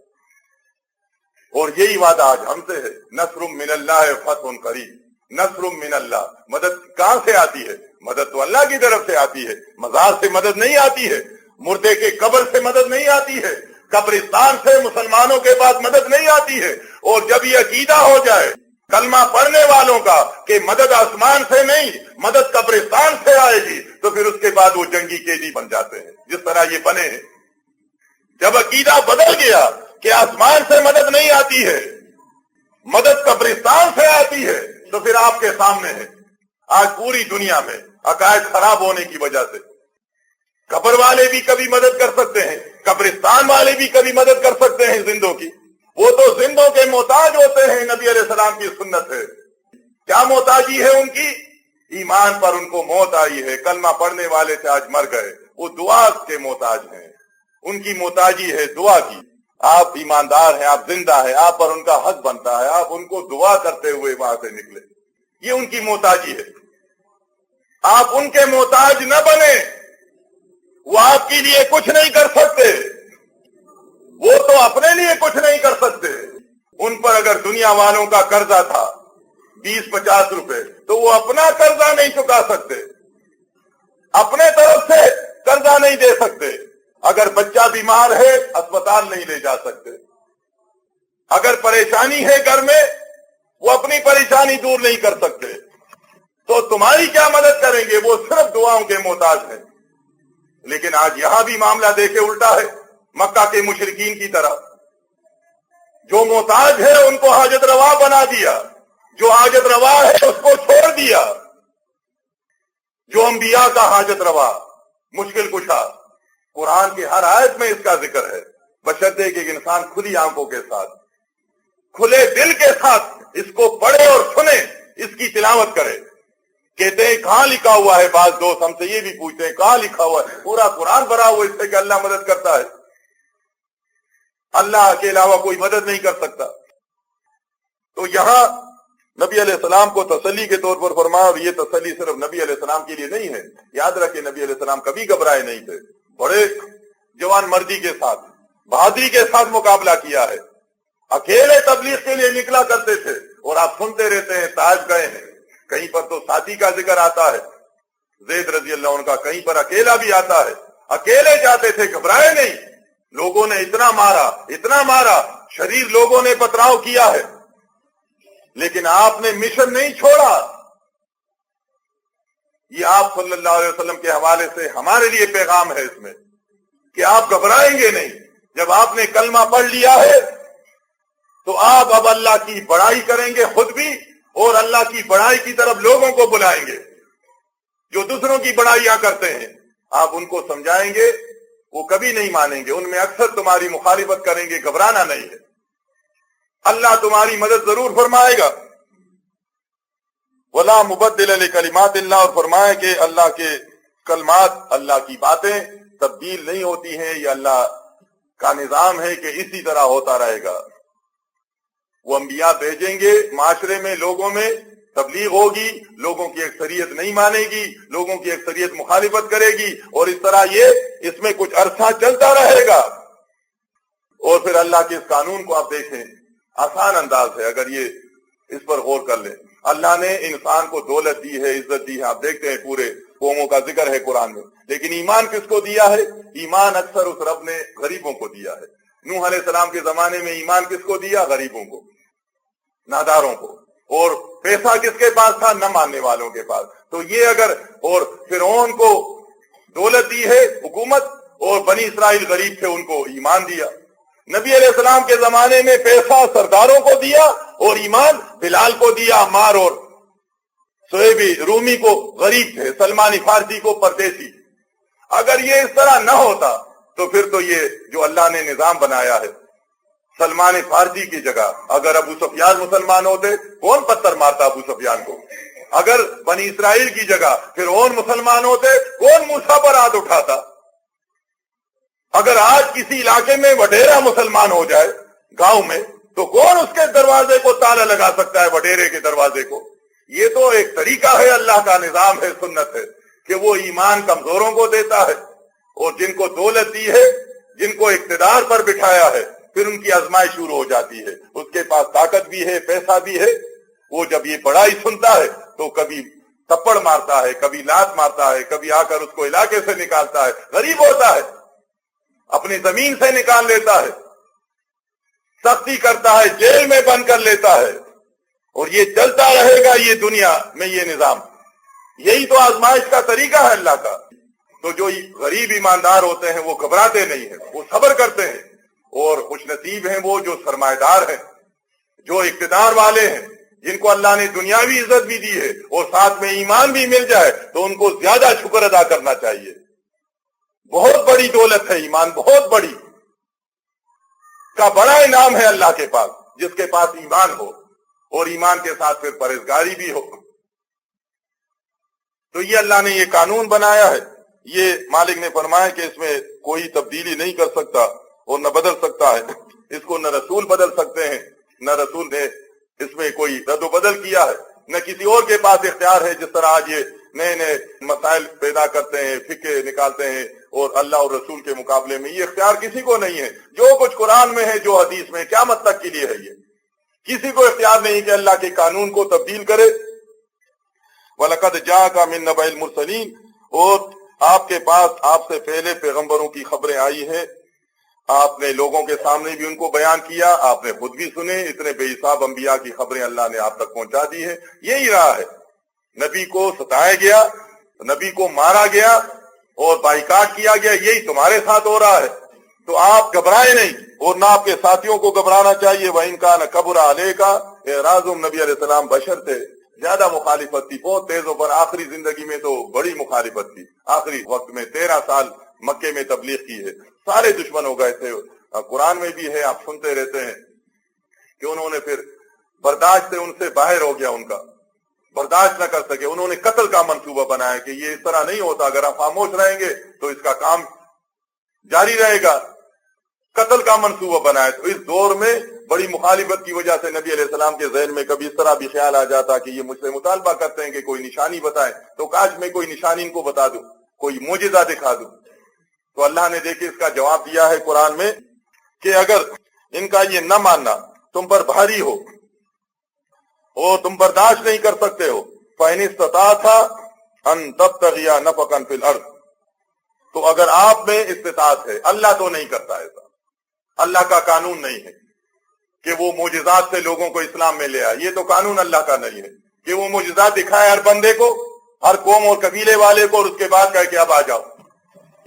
और यही वादा आज हमसे है। नसरुम मिनल्लाह फतहुन करीब। नसरुम मिनल्लाह, मदद कहां से आती है? मदद तो अल्लाह की तरफ से आती है। मजार से मदद नहीं आती है, मुर्दे के कब्र से मदद नहीं आती है, कब्रिस्तान से मुसलमानों के पास मदद नहीं आती है। और जब ये अकीदा हो जाए कलमा पढ़ने वालों का कि मदद आसमान से नहीं, मदद कब्रिस्तान से आएगी, तो फिर उसके बाद वो जंगी कैदी बन जाते हैं, जिस तरह ये बने हैं। जब अकीदा बदल गया कि आसमान से मदद नहीं आती है, मदद कब्रिस्तान से आती है, तो फिर आपके सामने है आज पूरी दुनिया में अकायद खराब होने की वजह से कब्र वाले भी कभी मदद कर सकते हैं, कब्रिस्तान वाले भी कभी मदद कर सकते हैं जिंदों की। वो तो जिंदों के मोहताज होते हैं। नबी अलैहिस्सलाम की सुन्नत है। क्या मोहताजी है उनकी? ईमान पर उनको मौत आई है, कलमा पढ़ने वाले से आज मर गए, वो दुआ के मोहताज हैं। उनकी मोहताजी है दुआ की। आप ईमानदार हैं, आप जिंदा हैं, आप पर उनका हक बनता है, आप उनको दुआ करते हुए वहां से निकले, ये उनकी मोहताजी है। आप उनके मोहताज न बने, वो आपके लिए कुछ नहीं कर सकते, वो तो अपने लिए कुछ नहीं कर सकते। उन पर अगर दुनिया वालों का कर्जा था 20-50 रुपए, तो वो अपना कर्जा नहीं चुका सकते, अपने तरफ से कर्जा नहीं दे सकते। अगर बच्चा बीमार है अस्पताल नहीं ले जा सकते, अगर परेशानी है घर में वो अपनी परेशानी दूर नहीं कर सकते, तो तुम्हारी क्या मदद करेंगे? वो सिर्फ दुआओं के मोहताज हैं। लेकिन आज यहां भी मामला देखे उल्टा है, मक्का के मुशरिकीन की तरह। जो मोहताज है उनको हाजत रवा बना दिया, जो हाजत रवा है उसको छोड़ दिया। जो अंबिया का हाजत रवा, मुश्किल कुशा, कुरान की हर आयत में इसका जिक्र है, बशर्ते कि एक इंसान खुली आंखों के साथ, खुले दिल के साथ इसको पढ़े और सुने, इसकी तिलावत करे। कहते हैं कहां लिखा हुआ है? बाज दोस्त हमसे ये भी पूछते हैं कहां लिखा हुआ है? पूरा कुरान भरा हुआ इससे कि अल्लाह मदद करता है, अल्लाह के अलावा कोई मदद नहीं कर सकता। तो यहां नबी अलैहिस्सलाम को तसल्ली के तौर पर फरमाया, और ये तसल्ली सिर्फ नबी अलैहिस्सलाम के लिए नहीं है। याद रखें नबी अलैहिस्सलाम कभी घबराए नहीं थे, बड़े जवान मर्दी के साथ, बहादुरी के साथ मुकाबला किया है। अकेले तबलीग के लिए निकला करते थे। और आप सुनते रहते हैं ताज गए हैं, कहीं पर तो साथी का जिक्र आता है, ज़ैद रज़ी अल्लाह अन्हु का, कहीं पर अकेला भी आता है। अकेले जाते थे, घबराए नहीं। लोगों ने इतना मारा, शरीर लोगों ने पथराव किया है, लेकिन आपने मिशन नहीं छोड़ा। ये आप सल्लल्लाहु अलैहि वसल्लम के हवाले से हमारे लिए पैगाम है इसमें कि आप घबराएंगे नहीं। जब आपने कलमा पढ़ लिया है तो आप अब अल्लाह की बड़ाई करेंगे खुद भी, और अल्लाह की बड़ाई की तरफ लोगों को बुलाएंगे। जो दूसरों की बड़ाइयां करते हैं आप उनको समझाएंगे, वो कभी नहीं मानेंगे, उनमें अक्सर तुम्हारी मुखालिफत करेंगे। घबराना नहीं है, अल्लाह तुम्हारी मदद जरूर फरमाएगा। वला मुबद्दिल लिकलिमातिल्लाह, और फरमाए कि अल्लाह के कलमात, अल्लाह की बातें तब्दील नहीं होती हैं। ये अल्लाह का निजाम है कि इसी तरह होता रहेगा। वो अंबिया भेजेंगे माशरे में, लोगों में तबलीग होगी, लोगों की अक्सरियत नहीं मानेगी, लोगों की अक्सरियत मुखालिफत करेगी, और इस तरह ये इसमें कुछ अरसा चलता रहेगा। और फिर अल्लाह के इस कानून को आप देखें, आसान अंदाज है अगर ये इस पर गौर कर ले। अल्लाह ने इंसान को दौलत दी है, इज्जत दी है। आप देखते हैं पूरे कौमों का जिक्र है कुरान में, लेकिन ईमान किसको दिया है? ईमान अक्सर उस रब ने गरीबों को दिया है। नूह अलैहिस्सलाम के जमाने में ईमान किसको दिया? गरीबों को, नादारों को। और पैसा किसके पास था? न मानने वालों के पास। तो ये अगर, और फिरौन को दौलत दी है, हुकूमत, और बनी इसराइल गरीब थे उनको ईमान दिया। नबी अलैहिस्सलाम के जमाने में पैसा सरदारों को दिया और ईमान बिलाल को दिया, अम्मार और सुहैबी रूमी को गरीब थे, सलमान फारसी को परदेसी। अगर ये इस तरह न होता तो फिर तो ये जो अल्लाह ने निजाम बनाया है, सलमान फारसी की जगह अगर अबू सुफियान मुसलमान होते, कौन पत्थर मारता अबू सुफियान को? अगर बनी इसराइल की जगह फिरौन मुसलमान होते, कौन मूसा पर हाथ उठाता? अगर आज किसी इलाके में वडेरा मुसलमान हो जाए गांव में, तो कौन उसके दरवाजे को ताला लगा सकता है, वडेरे के दरवाजे को? ये तो एक तरीका है, अल्लाह का निजाम है, सुन्नत है कि वो ईमान कमजोरों को देता है, और जिनको दौलत दी है, जिनको इक्तिदार पर बिठाया है, फिर उनकी आजमाइश शुरू हो जाती है। उसके पास ताकत भी है, पैसा भी है, वो जब ये बड़ाई सुनता है तो कभी थप्पड़ मारता है, कभी लात मारता है, कभी आकर उसको इलाके से निकालता है। गरीब होता है, अपनी जमीन से निकाल लेता है, सख्ती करता है, जेल में बंद कर लेता है, और ये चलता रहेगा ये दुनिया में ये निजाम। यही तो आजमाइश का तरीका है अल्लाह का। तो जो गरीब ईमानदार होते हैं वो घबराते नहीं है, वो सब्र करते हैं, और खुशनसीब हैं वो जो सरमाएदार हैं, जो इक्तिदार वाले हैं, जिनको अल्लाह ने दुनियावी इज्जत भी दी है और साथ में ईमान भी मिल जाए तो उनको ज्यादा शुक्र अदा करना चाहिए। बहुत बड़ी दौलत है ईमान, बहुत बड़ी का बड़ा इनाम है अल्लाह के पास, जिसके पास ईमान हो और ईमान के साथ फिर परहेजगारी भी हो। तो ये अल्लाह ने ये कानून बनाया है, ये मालिक ने फरमाया कि इसमें कोई तब्दीली नहीं कर सकता और न बदल सकता है, इसको न रसूल बदल सकते हैं, न रसूल ने इसमें कोई रद्द बदल किया है, न किसी और के पास इख्तियार है। जिस तरह आज ये नए नए मसाइल पैदा करते हैं, फिक्र निकालते हैं, और अल्लाह और रसूल के मुकाबले में ये इख्तियार किसी को नहीं है। जो कुछ कुरान में है, जो हदीस में, क़यामत तक के लिए है, ये किसी को इख्तियार नहीं कि अल्लाह के कानून को तब्दील करे। वलक़द जाअका मिन नबइल मुरसलीन, और आपके पास आपसे पहले पैगंबरों की खबरें आई हैं, आपने लोगों के सामने भी उनको बयान किया, आपने खुद भी सुने। इतने बेहिसाब अंबिया की खबरें अल्लाह ने आप तक पहुंचा दी है। यही रहा है, नबी को सताया गया, नबी को मारा गया और बाइकाट किया गया, यही तुम्हारे साथ हो रहा है। तो आप घबराए नहीं और ना आपके साथियों को घबराना चाहिए। वह इनका न कब्र अलैका एराज़ुम, नबी अलैहिस्सलाम बशर थे, ज्यादा मुखालिफत थी, बहुत तेज ऊपर। आखिरी जिंदगी में तो बड़ी मुखालिफत थी, आखिरी वक्त में 13 साल मक्के में तबलीग की है, सारे दुश्मन हो गए थे। कुरान में भी है, आप सुनते रहते हैं कि उन्होंने फिर बर्दाश्त से उनसे बाहर हो गया, उनका बर्दाश्त न कर सके, उन्होंने कत्ल का मंसूबा बनाया कि ये इस तरह नहीं होता, अगर आप खामोश रहेंगे तो इसका काम जारी रहेगा। कत्ल का मंसूबा बनाया। तो इस दौर में बड़ी मुखालिफत की वजह से नबी अलैहिस्सलाम के ज़हन में कभी इस तरह भी ख्याल आ जाता कि ये मुझसे मुतालबा करते हैं कि कोई निशानी बताए, तो काश मैं कोई निशानी इनको बता दूं, कोई मोजिजा दिखा दूं। तो अल्लाह ने देखिए इसका जवाब दिया है कुरान में कि अगर इनका ये न मानना तुम पर भारी हो और तुम बर्दाश्त नहीं कर सकते हो, फ़इन इस्तताअता अन तब्तगिया नफ़क़न फिल अर्ज़, तो अगर आप में इस्तिताअत है, अल्लाह तो नहीं करता ऐसा, अल्लाह का कानून नहीं है कि वो मोजिज़ात से लोगों को इस्लाम में ले आए। ये तो कानून अल्लाह का नहीं है कि वो मोजिज़ात दिखाए हर बंदे को, हर कौम और कबीले वाले को, और उसके बाद कहे कि अब आ जाओ।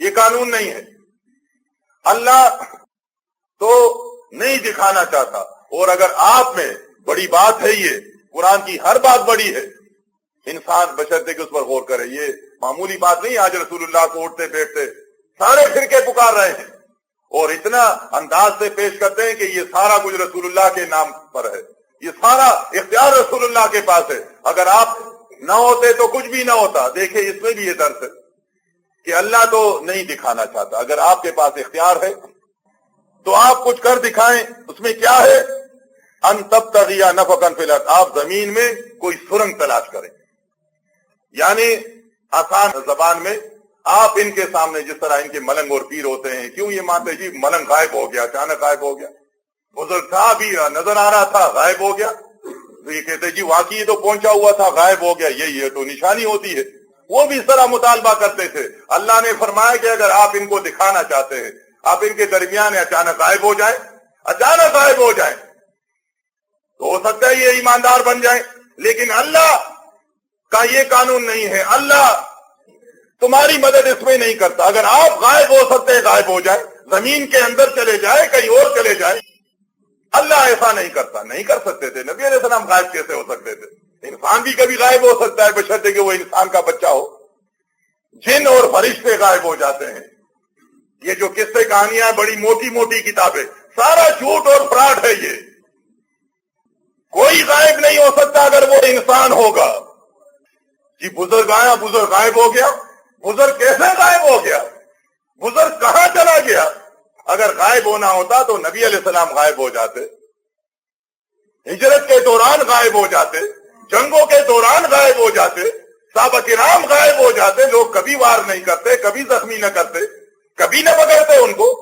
ये कानून नहीं है। अल्लाह तो नहीं दिखाना चाहता। और अगर आप में, बड़ी बात है ये, कुरान की हर बात बड़ी है, इंसान बशर्ते कि उस पर गौर करे। ये मामूली बात नहीं। आज रसूलुल्लाह को उठते बैठते सारे फिरके पुकार रहे हैं और इतना अंदाज से पेश करते हैं कि ये सारा कुछ रसूलुल्लाह के नाम पर है, ये सारा इख्तियार रसूलुल्लाह के पास है। अगर आप न होते तो कुछ भी न होता। देखिए इसमें भी ये दर्स है कि अल्लाह तो नहीं दिखाना चाहता। अगर आपके पास इख्तियार है तो आप कुछ कर दिखाएं। उसमें क्या है? अन तब्तगिया नफ़क़न फिल अर्ज़, आप जमीन में कोई सुरंग तलाश करें। यानी आसान जबान में आप इनके सामने, जिस तरह इनके मलंग और पीर होते हैं, क्यों ये मानते जी मलंग गायब हो गया, अचानक गायब हो गया, बुजुर्ग था भी नजर आ रहा था, गायब हो गया। तो ये कहते जी वाकई तो पहुंचा हुआ था, गायब हो गया, यही है तो निशानी होती है। वो भी इस तरह मुतालबा करते थे। अल्लाह ने फरमाया कि अगर आप इनको दिखाना चाहते हैं, आप इनके दरमियान अचानक गायब हो जाए, अचानक गायब हो जाए, तो हो सकता है ये ईमानदार बन जाए। लेकिन अल्लाह का ये कानून नहीं है। अल्लाह तुम्हारी मदद इसमें नहीं करता। अगर आप गायब हो सकते हैं, गायब हो जाए, जमीन के अंदर चले जाए, कहीं और चले जाए, अल्लाह ऐसा नहीं करता। नहीं कर सकते थे। नबी अलैहिस्सलाम गायब कैसे हो सकते थे? इंसान भी कभी गायब हो सकता है, बशर्ते कि वो इंसान का बच्चा हो। जिन और फरिश्ते गायब हो जाते हैं। ये जो किस्से कहानियां, बड़ी मोटी मोटी किताबें, सारा झूठ और फ्रॉड है। ये कोई गायब नहीं हो सकता अगर वो इंसान होगा। जी बुजुर्ग आया, बुजुर्ग गायब हो गया। बुजुर्ग कैसे गायब हो गया? बुजुर्ग कहां चला गया? अगर गायब होना होता तो नबी अलैहिस्सलाम गायब हो जाते, हिजरत के दौरान गायब हो जाते, जंगों के दौरान गायब हो जाते, सहाबा किराम गायब हो जाते। लोग कभी वार नहीं करते, कभी जख्मी न करते, कभी न पकड़ते उनको।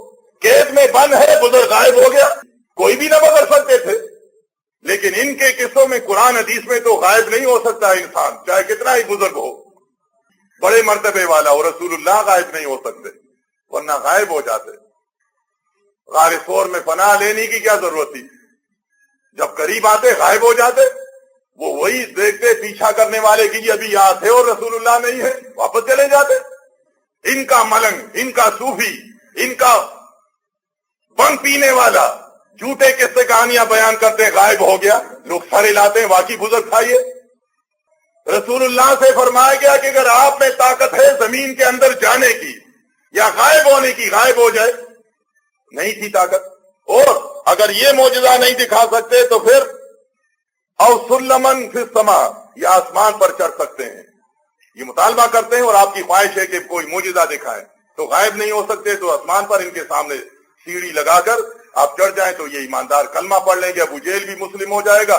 कैद में बंद है, बुजुर्ग गायब हो गया, कोई भी न पकड़ सकते थे। लेकिन इनके किस्सों में, कुरान हदीस में तो गायब नहीं हो सकता इंसान, चाहे कितना ही बुजुर्ग हो, बड़े मर्तबे वाला हो। रसूलुल्लाह गायब नहीं हो सकते, वरना गायब हो जाते। गारे सौर में पनाह लेने की क्या जरूरत थी? जब करीब आते गायब हो जाते। वो वही देखते पीछा करने वाले की अभी यहां थे और रसूलुल्लाह नहीं है, वापस चले जाते। इनका मलंग, इनका सूफी, इनका बंग पीने वाला झूठे किस्से कहानियां बयान करते, गायब हो गया। लोग सारे लाते हैं, वाकई बुजुर्ग था ये। रसूलुल्लाह से फरमाया गया कि अगर आप में ताकत है जमीन के अंदर जाने की, या गायब होने की, गायब हो जाए, नहीं थी ताकत। और अगर ये मौजूदा नहीं दिखा सकते तो फिर औ सुल्लमन फिस समा, या आसमान पर चढ़ सकते हैं। ये मुतालबा करते हैं और आपकी ख्वाहिश है कि कोई मौजूदा दिखाए, तो गायब नहीं हो सकते तो आसमान पर इनके सामने सीढ़ी लगाकर आप चढ़ जाएं तो ये ईमानदार कलमा पढ़ लेंगे, अबू जेल भी मुस्लिम हो जाएगा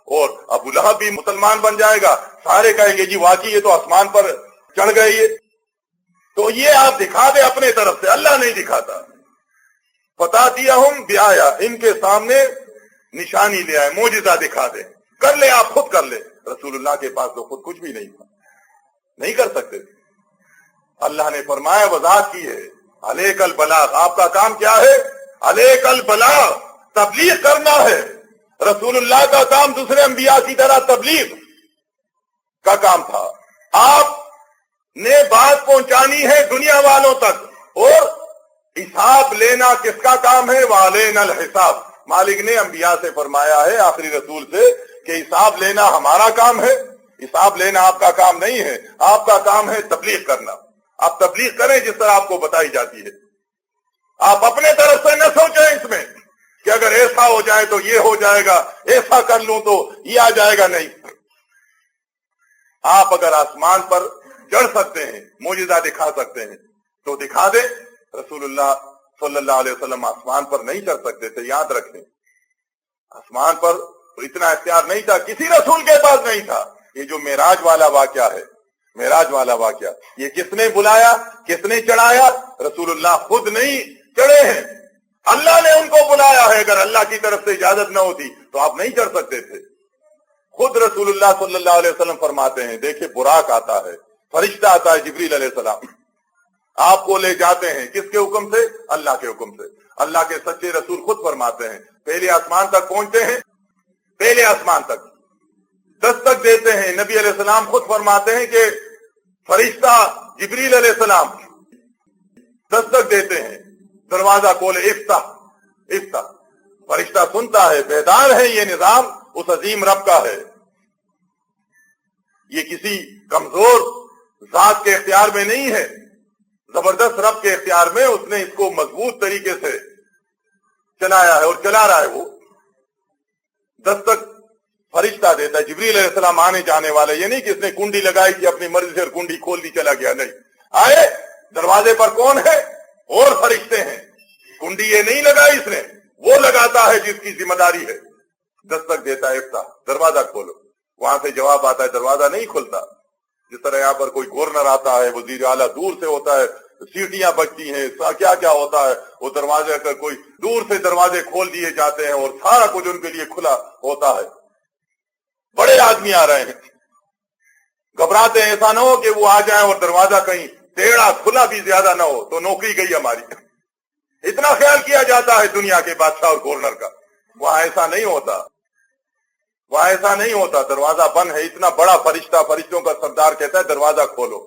और अबू लहब भी मुसलमान बन जाएगा। सारे कहेंगे जी वाकई ये तो आसमान पर चढ़ गए ये। तो ये आप दिखा दे अपने तरफ से, अल्लाह नहीं दिखाता। पता दिया हम ब्याया, इनके सामने निशानी ले आए, मौजूदा दिखा दे, कर ले, आप खुद कर ले। रसूलुल्लाह के पास तो खुद कुछ भी नहीं था, नहीं कर सकते थे। अल्लाह ने फरमाया, वजाहत की है, अलैकल बलाग, आपका काम क्या है? अलैकल बलाग, तबलीग करना है। रसूलुल्लाह का काम दूसरे अंबिया की तरह तबलीग का काम था। आपने बात पहुंचानी है दुनिया वालों तक, और हिसाब लेना किसका काम है? वालेनल हिसाब, मालिक ने अंबिया से फरमाया है, आखिरी रसूल से, कि हिसाब लेना हमारा काम है, हिसाब लेना आपका काम नहीं है। आपका काम है तबलीग करना। आप तबलीग करें जिस तरह आपको बताई जाती है। आप अपने तरफ से न सोचें इसमें कि अगर ऐसा हो जाए तो ये हो जाएगा, ऐसा कर लूं तो ये आ जाएगा, नहीं। आप अगर आसमान पर चढ़ सकते हैं, मौजूदा दिखा सकते हैं तो दिखा दे। रसूलुल्लाह सल्लल्लाहु अलैहि वसल्लम आसमान पर नहीं चढ़ सकते थे, याद रखें। आसमान पर तो इतना इख्तियार नहीं था, किसी रसूल के पास नहीं था। ये जो मेराज वाला वाकया है, मेराज वाला वाकया, ये किसने बुलाया, किसने चढ़ाया? रसूलुल्लाह खुद नहीं चढ़े हैं, अल्लाह ने उनको बुलाया है। अगर अल्लाह की तरफ से इजाजत न होती तो आप नहीं चढ़ सकते थे। खुद रसूलुल्लाह सल्लल्लाहु अलैहि वसल्लम फरमाते हैं, देखिए बुराक आता है, फरिश्ता आता है जिब्रील अलैहिस्सलाम, आपको ले जाते हैं, किसके हुक्म से? अल्लाह के हुक्म से। अल्लाह के सच्चे रसूल खुद फरमाते हैं, पहले आसमान तक पहुंचते हैं, पहले आसमान तक दस्तक देते हैं। नबी अलैहिस्सलाम खुद फरमाते हैं कि फरिश्ता जिब्रील अलैहिस्सलाम दस्तक देते हैं, दरवाजा खोले, इफ्ताह इफ्ताह। फरिश्ता सुनता है, बेदार है, ये निजाम उस अजीम रब का है। ये किसी कमजोर जात के इख्तियार में नहीं है, जबरदस्त रब के इख्तियार में। उसने इसको मजबूत तरीके से चलाया है और चला रहा है। वो दस्तक फरिश्ता देता है, जिब्रील अलैहिस्सलाम आने जाने वाले। ये नहीं कि इसने कुंडी लगाई थी अपनी मर्जी से और कुंडी खोल दी चला गया, नहीं। आए, दरवाजे पर कौन है? और फरिश्ते हैं। कुंडी ये नहीं लगाई इसने, वो लगाता है जिसकी जिम्मेदारी है। दस्तक देता है, इफ्ताह, दरवाजा खोलो। वहां से जवाब आता है, दरवाजा नहीं खुलता। जिस तरह यहाँ पर कोई गवर्नर आता है, वजीर आला दूर से होता है, सीटियां बजती हैं, क्या क्या होता है, वो दरवाजे पर कोई दूर से दरवाजे खोल दिए जाते हैं और सारा कुछ उनके लिए खुला होता है। बड़े आदमी आ रहे हैं, घबराते हैं, ऐसा ना हो कि वो आ जाए और दरवाजा कहीं टेढ़ा खुला भी ज्यादा ना हो तो नौकरी गई हमारी। इतना ख्याल किया जाता है दुनिया के बादशाह और गवर्नर का। वहां ऐसा नहीं होता, वहां ऐसा नहीं होता। दरवाजा बंद है, इतना बड़ा फरिश्ता, फरिश्तों का सरदार कहता है दरवाजा खोलो।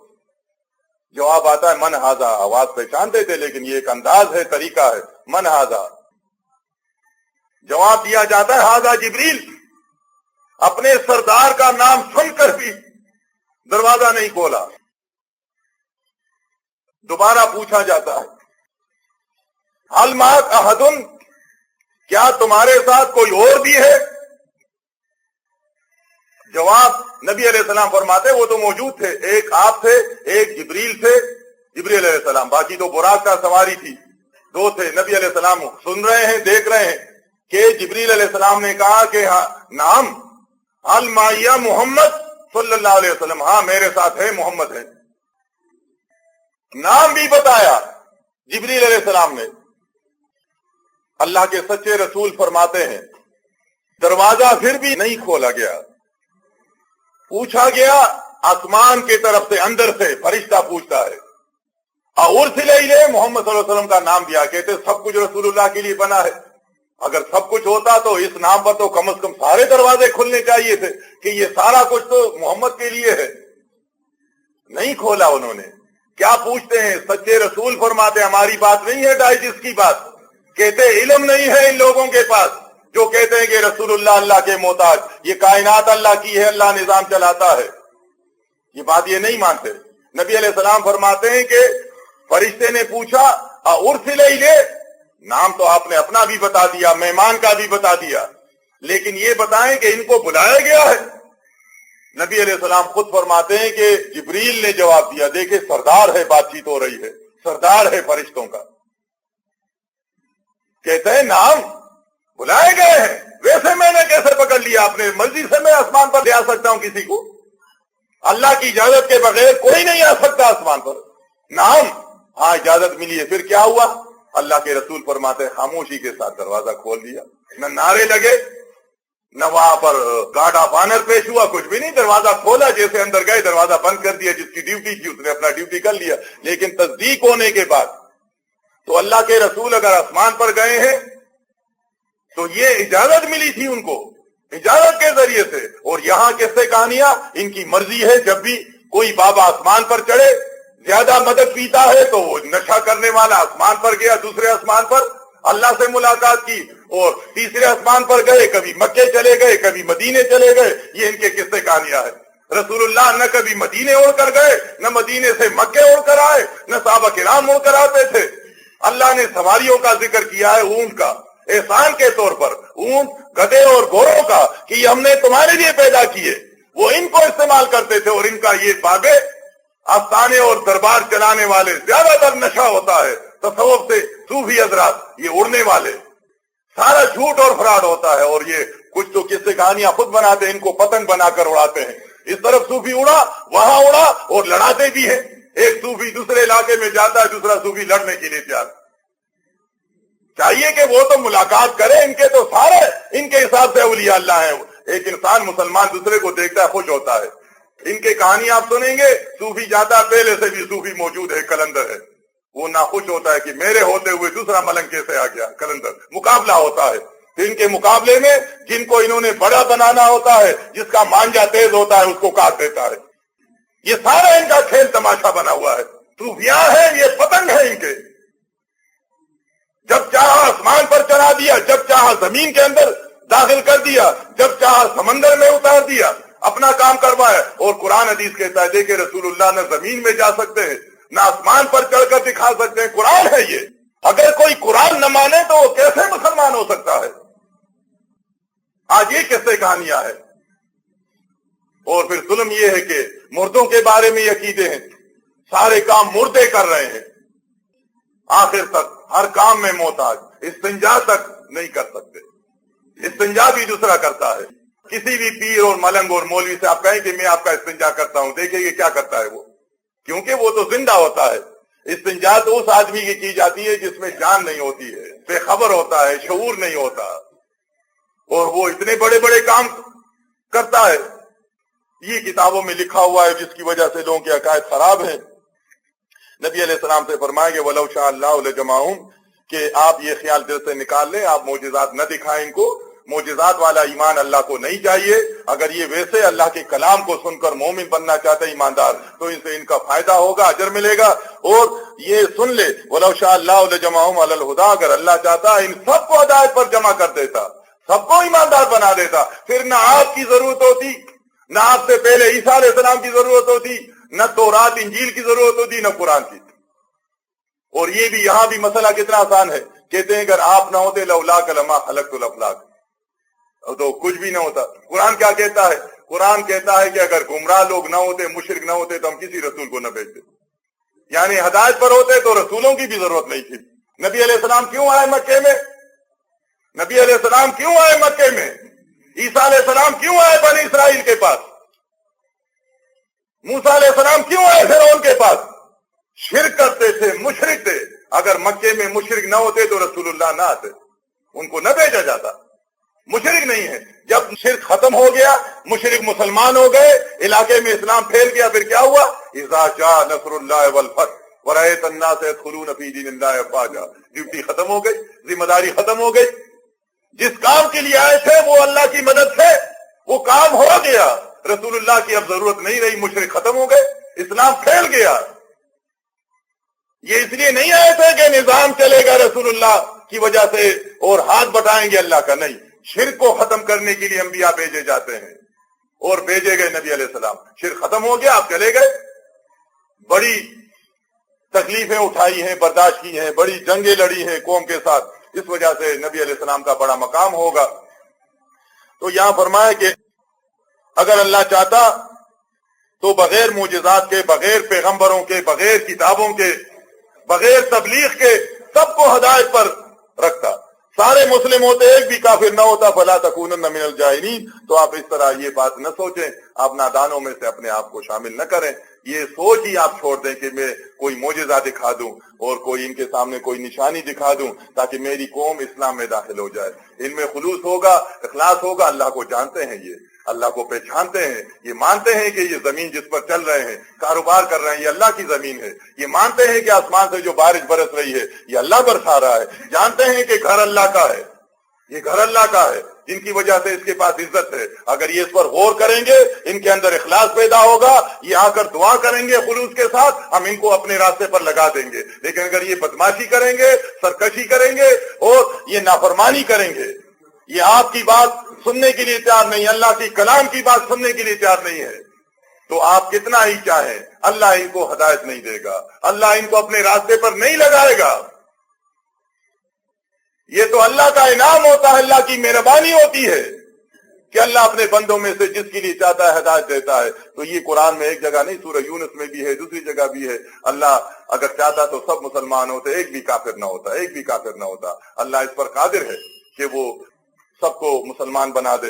जवाब आता है मन हाजा। आवाज पहचानते थे, लेकिन ये एक अंदाज है, तरीका है, मन हाजा। जवाब दिया जाता है हाजा जिब्रील। अपने सरदार का नाम सुनकर भी दरवाजा नहीं खोला। दोबारा पूछा जाता है, हल माक अहदुन, क्या तुम्हारे साथ कोई और भी है? जवाब नबी अलैहिस्सलाम फरमाते, वो तो मौजूद थे, एक आप थे, एक जिब्रील थे, जिब्रील अलैहिस्सलाम, बाकी तो बुराक का सवारी थी, दो थे। नबी अलैहिस्सलाम सुन रहे हैं, देख रहे हैं कि जिब्रील अलैहिस्सलाम ने कहा कि हाँ, नाम अल माइया मोहम्मद सल्लल्लाहु अलैहि वसल्लम, हाँ मेरे साथ है, मोहम्मद है। नाम भी बताया जिब्रील अलैहिस्सलाम ने। अल्लाह के सच्चे रसूल फरमाते हैं, दरवाजा फिर भी नहीं खोला गया। पूछा गया आसमान की तरफ से, अंदर से फरिश्ता पूछता है, उर्सिले मोहम्मद सल्लल्लाहु अलैहि वसल्लम का नाम दिया। कहते सब कुछ रसूलुल्लाह के लिए बना है। अगर सब कुछ होता तो इस नाम पर तो कम से कम सारे दरवाजे खुलने चाहिए थे कि ये सारा कुछ तो मोहम्मद के लिए है। नहीं खोला उन्होंने। क्या पूछते हैं? सच्चे रसूल फरमाते हमारी बात नहीं है डाइजेस्ट की बात। कहते इल्म नहीं है इन लोगों के पास जो कहते हैं कि रसूलुल्लाह अल्लाह के मोहताज, ये कायनात अल्लाह की है, अल्लाह निजाम चलाता है। ये बात ये नहीं मानते। नबी अलैहिस्सलाम फरमाते हैं कि فرشتے نے پوچھا ارسل الیہ، نام تو آپ نے اپنا بھی بتا دیا، مہمان کا بھی بتا دیا، لیکن یہ بتائیں کہ ان کو بلایا گیا ہے؟ نبی علیہ السلام خود فرماتے ہیں کہ جبریل نے جواب دیا، دیکھیں سردار ہے، بات چیت ہو رہی ہے، سردار ہے فرشتوں کا، کہتے ہیں نام بلائے گئے ہیں، ویسے میں نے کیسے پکڑ لیا؟ اپنے مرضی سے میں آسمان پر لے آ سکتا ہوں کسی کو؟ اللہ کی اجازت کے بغیر کوئی نہیں آ سکتا آسمان پر۔ نام ہاں اجازت ملی ہے، پھر کیا ہوا؟ اللہ کے رسول فرماتے ہیں خاموشی کے ساتھ دروازہ کھول دیا، نہ نعرے لگے نہ وہاں پر گارڈ آف آنر پیش ہوا، کچھ بھی نہیں، دروازہ کھولا، جیسے اندر گئے دروازہ بند کر دیا، جس کی ڈیوٹی تھی اس نے اپنا ڈیوٹی کر لیا۔ لیکن تصدیق ہونے کے بعد تو اللہ کے رسول اگر آسمان پر گئے ہیں تو یہ اجازت ملی تھی ان کو، اجازت کے ذریعے سے۔ اور یہاں کس سے کہانیاں؟ ان کی مرضی ہے، جب بھی کوئی بابا آسمان پر چڑھے، زیادہ مدد پیتا ہے تو وہ نشہ کرنے والا آسمان پر گیا، دوسرے آسمان پر اللہ سے ملاقات کی، اور تیسرے آسمان پر گئے، کبھی مکے چلے گئے، کبھی مدینے چلے گئے۔ یہ ان کے قصے کہانیاں ہیں۔ رسول اللہ نہ کبھی مدینے اڑ کر گئے، نہ مدینے سے مکے اڑ کر آئے، نہ صحابہ کرام اڑ کر آتے تھے۔ اللہ نے سواریوں کا ذکر کیا ہے، اونٹ کا، احسان کے طور پر، اونٹ، گدھے اور گھوڑوں کا، کہ یہ ہم نے تمہارے لیے پیدا کیے۔ وہ ان کو استعمال کرتے تھے، اور ان کا یہ بابے آستانے اور دربار چلانے والے زیادہ تر نشہ ہوتا ہے، تصوف سے صوفی حضرات، یہ اڑنے والے سارا جھوٹ اور فراڈ ہوتا ہے۔ اور یہ کچھ تو قصے کہانیاں خود بناتے ہیں، ان کو پتنگ بنا کر اڑاتے ہیں، اس طرف صوفی اڑا، وہاں اڑا، اور لڑاتے بھی ہیں۔ ایک صوفی دوسرے علاقے میں جاتا ہے، دوسرا صوفی لڑنے کے لیے تیار۔ چاہیے کہ وہ تو ملاقات کرے، ان کے تو سارے ان کے حساب سے اولیاء اللہ ہیں۔ ایک انسان مسلمان دوسرے کو دیکھتا ہے، خوش ہوتا ہے۔ ان کے کہانی آپ سنیں گے، صوفی جاتا ہے، پہلے سے بھی صوفی موجود ہے، کلندر ہے، وہ ناخوش ہوتا ہے کہ میرے ہوتے ہوئے دوسرا ملنگ کیسے آ گیا، کلندر۔ مقابلہ ہوتا ہے، پھر ان کے مقابلے میں جن کو انہوں نے بڑا بنانا ہوتا ہے، جس کا مانجا تیز ہوتا ہے، اس کو کاٹ دیتا ہے۔ یہ سارا ان کا کھیل تماشا بنا ہوا ہے۔ صوفیاء ہیں، یہ پتنگ ہے ان کے، جب چاہا آسمان پر چڑھا دیا، جب چاہا زمین کے اندر داخل کر دیا، جب چاہا سمندر میں اتار دیا، اپنا کام کروایا۔ اور قرآن حدیث کہتا ہے، دیکھیں رسول اللہ نہ زمین میں جا سکتے ہیں، نہ آسمان پر چڑھ کر دکھا سکتے ہیں، قرآن ہے یہ۔ اگر کوئی قرآن نہ مانے تو وہ کیسے مسلمان ہو سکتا ہے؟ آج یہ قصے کہانیاں ہے۔ اور پھر ظلم یہ ہے کہ مردوں کے بارے میں عقیدے ہیں، سارے کام مردے کر رہے ہیں، آخر تک ہر کام میں محتاج، استنجا تک نہیں کر سکتے، استنجا بھی دوسرا کرتا ہے۔ کسی بھی پیر اور ملنگ اور مولوی سے آپ کہیں کہ میں آپ کا استنجا کرتا ہوں، دیکھیں یہ کیا کرتا ہے وہ، کیونکہ وہ تو زندہ ہوتا ہے۔ استنجا تو اس آدمی کی کی جاتی ہے جس میں جان نہیں ہوتی ہے، بے خبر ہوتا ہے، شعور نہیں ہوتا، اور وہ اتنے بڑے بڑے کام کرتا ہے۔ یہ کتابوں میں لکھا ہوا ہے، جس کی وجہ سے لوگوں کے عقائد خراب ہیں۔ نبی علیہ السلام سے فرمائیں گے وَلَوْ شَاءَ اللَّهُ لَجَمَعَهُمْ، کہ آپ یہ خیال دل سے نکال لیں، آپ معجزات نہ دکھائیں ان کو، معجزات والا ایمان اللہ کو نہیں چاہیے۔ اگر یہ ویسے اللہ کے کلام کو سن کر مومن بننا چاہتے ہیں، ایماندار، تو ان سے ان کا فائدہ ہوگا، اجر ملے گا۔ اور یہ سن لے وَلَوْ شَاءَ اللَّهُ لَجَمَعَهُمْ عَلَى الْهُدَىٰ، اگر اللہ چاہتا ان سب کو ہدایت پر جمع کر دیتا، سب کو ایماندار بنا دیتا، پھر نہ آپ کی ضرورت ہوتی، نہ آپ سے پہلے عیسیٰ علیہ السلام کی ضرورت ہوتی، نہ تورات انجیل کی ضرورت ہوتی، نہ قرآن کی۔ اور یہ بھی یہاں بھی مسئلہ کتنا آسان ہے، کہتے ہیں اگر آپ نہ ہوتے لولاک لما خلقت الافلاک، تو کچھ بھی نہ ہوتا۔ قرآن کیا کہتا ہے؟ قرآن کہتا ہے کہ اگر گمراہ لوگ نہ ہوتے، مشرک نہ ہوتے، تو ہم کسی رسول کو نہ بھیجتے، یعنی ہدایت پر ہوتے تو رسولوں کی بھی ضرورت نہیں تھی۔ نبی علیہ السلام کیوں آئے مکے میں؟ نبی علیہ السلام کیوں آئے مکے میں؟ عیسیٰ علیہ السلام کیوں آئے بنی اسرائیل کے پاس؟ موسیٰ علیہ السلام کیوں آئے فرعون کے پاس؟ شرک کرتے تھے، مشرک تھے۔ اگر مکے میں مشرک نہ ہوتے تو رسول اللہ نہ آتے، ان کو نہ بھیجا جاتا۔ مشرک نہیں ہے۔ جب شرک ختم ہو گیا، مشرک مسلمان ہو گئے، علاقے میں اسلام پھیل گیا، پھر کیا ہوا؟ اذا جاء نصر اللہ والفتح ورأيت الناس يدخلون في دين الله افواجا، ڈیوٹی ختم ہو گئی، ذمہ داری ختم ہو گئی۔ جس کام کے لیے آئے تھے وہ اللہ کی مدد سے وہ کام ہو گیا، رسول اللہ کی اب ضرورت نہیں رہی، مشرک ختم ہو گئے، اسلام پھیل گیا۔ یہ اس لیے نہیں آئے تھے کہ نظام چلے گا رسول اللہ کی وجہ سے اور ہاتھ بٹائیں گے اللہ کا، نہیں، شرک کو ختم کرنے کے لیے انبیاء بھیجے جاتے ہیں، اور بھیجے گئے نبی علیہ السلام۔ شرک ختم ہو گیا، آپ چلے گئے۔ بڑی तकलीफें उठाई हैं, बर्दाश्त की हैं, बड़ी जंगें लड़ी हैं कौम के साथ, इस वजह से नबी अलैहिस्सलाम का बड़ा मकाम होगा। तो यहां फरमाया कि अगर अल्लाह चाहता तो बगैर मुजिजात के, बगैर पैगंबरों के, बगैर किताबों के, बगैर तबलीग के सबको हिदायत पर रखता। सारे मुस्लिम होते, एक भी काफिर न होता। फला तकूनन्ना मिनल जाहिलीन। तो आप इस तरह ये बात न सोचें, आप नादानों में से अपने आप को शामिल न करें। ये सोच ही आप छोड़ दें कि मैं कोई मोजिजा दिखा दूं और कोई इनके सामने कोई निशानी दिखा दूं ताकि मेरी कौम इस्लाम में दाखिल हो जाए। इनमें खुलूस होगा, इखलास होगा। अल्लाह को जानते हैं, ये अल्लाह को पहचानते हैं, ये मानते हैं कि ये जमीन जिस पर चल रहे हैं, कारोबार कर रहे हैं, ये अल्लाह की जमीन है। ये मानते हैं कि आसमान से जो बारिश बरस रही है ये अल्लाह बरसा रहा है। जानते हैं कि घर अल्लाह का है, ये घर अल्लाह का है, जिनकी वजह से इसके पास इज्जत है। अगर ये इस पर गौर करेंगे, इनके अंदर इखलास पैदा होगा, ये आकर दुआ करेंगे खुलूस के साथ, हम इनको अपने रास्ते पर लगा देंगे। लेकिन अगर ये बदमाशी करेंगे, सरकशी करेंगे और ये नाफरमानी करेंगे, ये आपकी बात सुनने के लिए तैयार नहीं, अल्लाह की कलाम की बात सुनने के लिए तैयार नहीं है, तो आप कितना ही चाहें, अल्लाह इनको हिदायत नहीं देगा, अल्लाह इनको अपने रास्ते पर नहीं लगाएगा। ये तो अल्लाह का इनाम होता है, अल्लाह की मेहरबानी होती है कि अल्लाह अपने बंदों में से जिसके लिए चाहता है हिदायत देता है। तो ये कुरान में एक जगह नहीं, सूरह यूनुस में भी है, दूसरी जगह भी है। अल्लाह अगर चाहता तो सब मुसलमान होते, एक भी काफिर ना होता, एक भी काफिर ना होता। अल्लाह इस पर कादिर है कि वो सबको मुसलमान बना दे।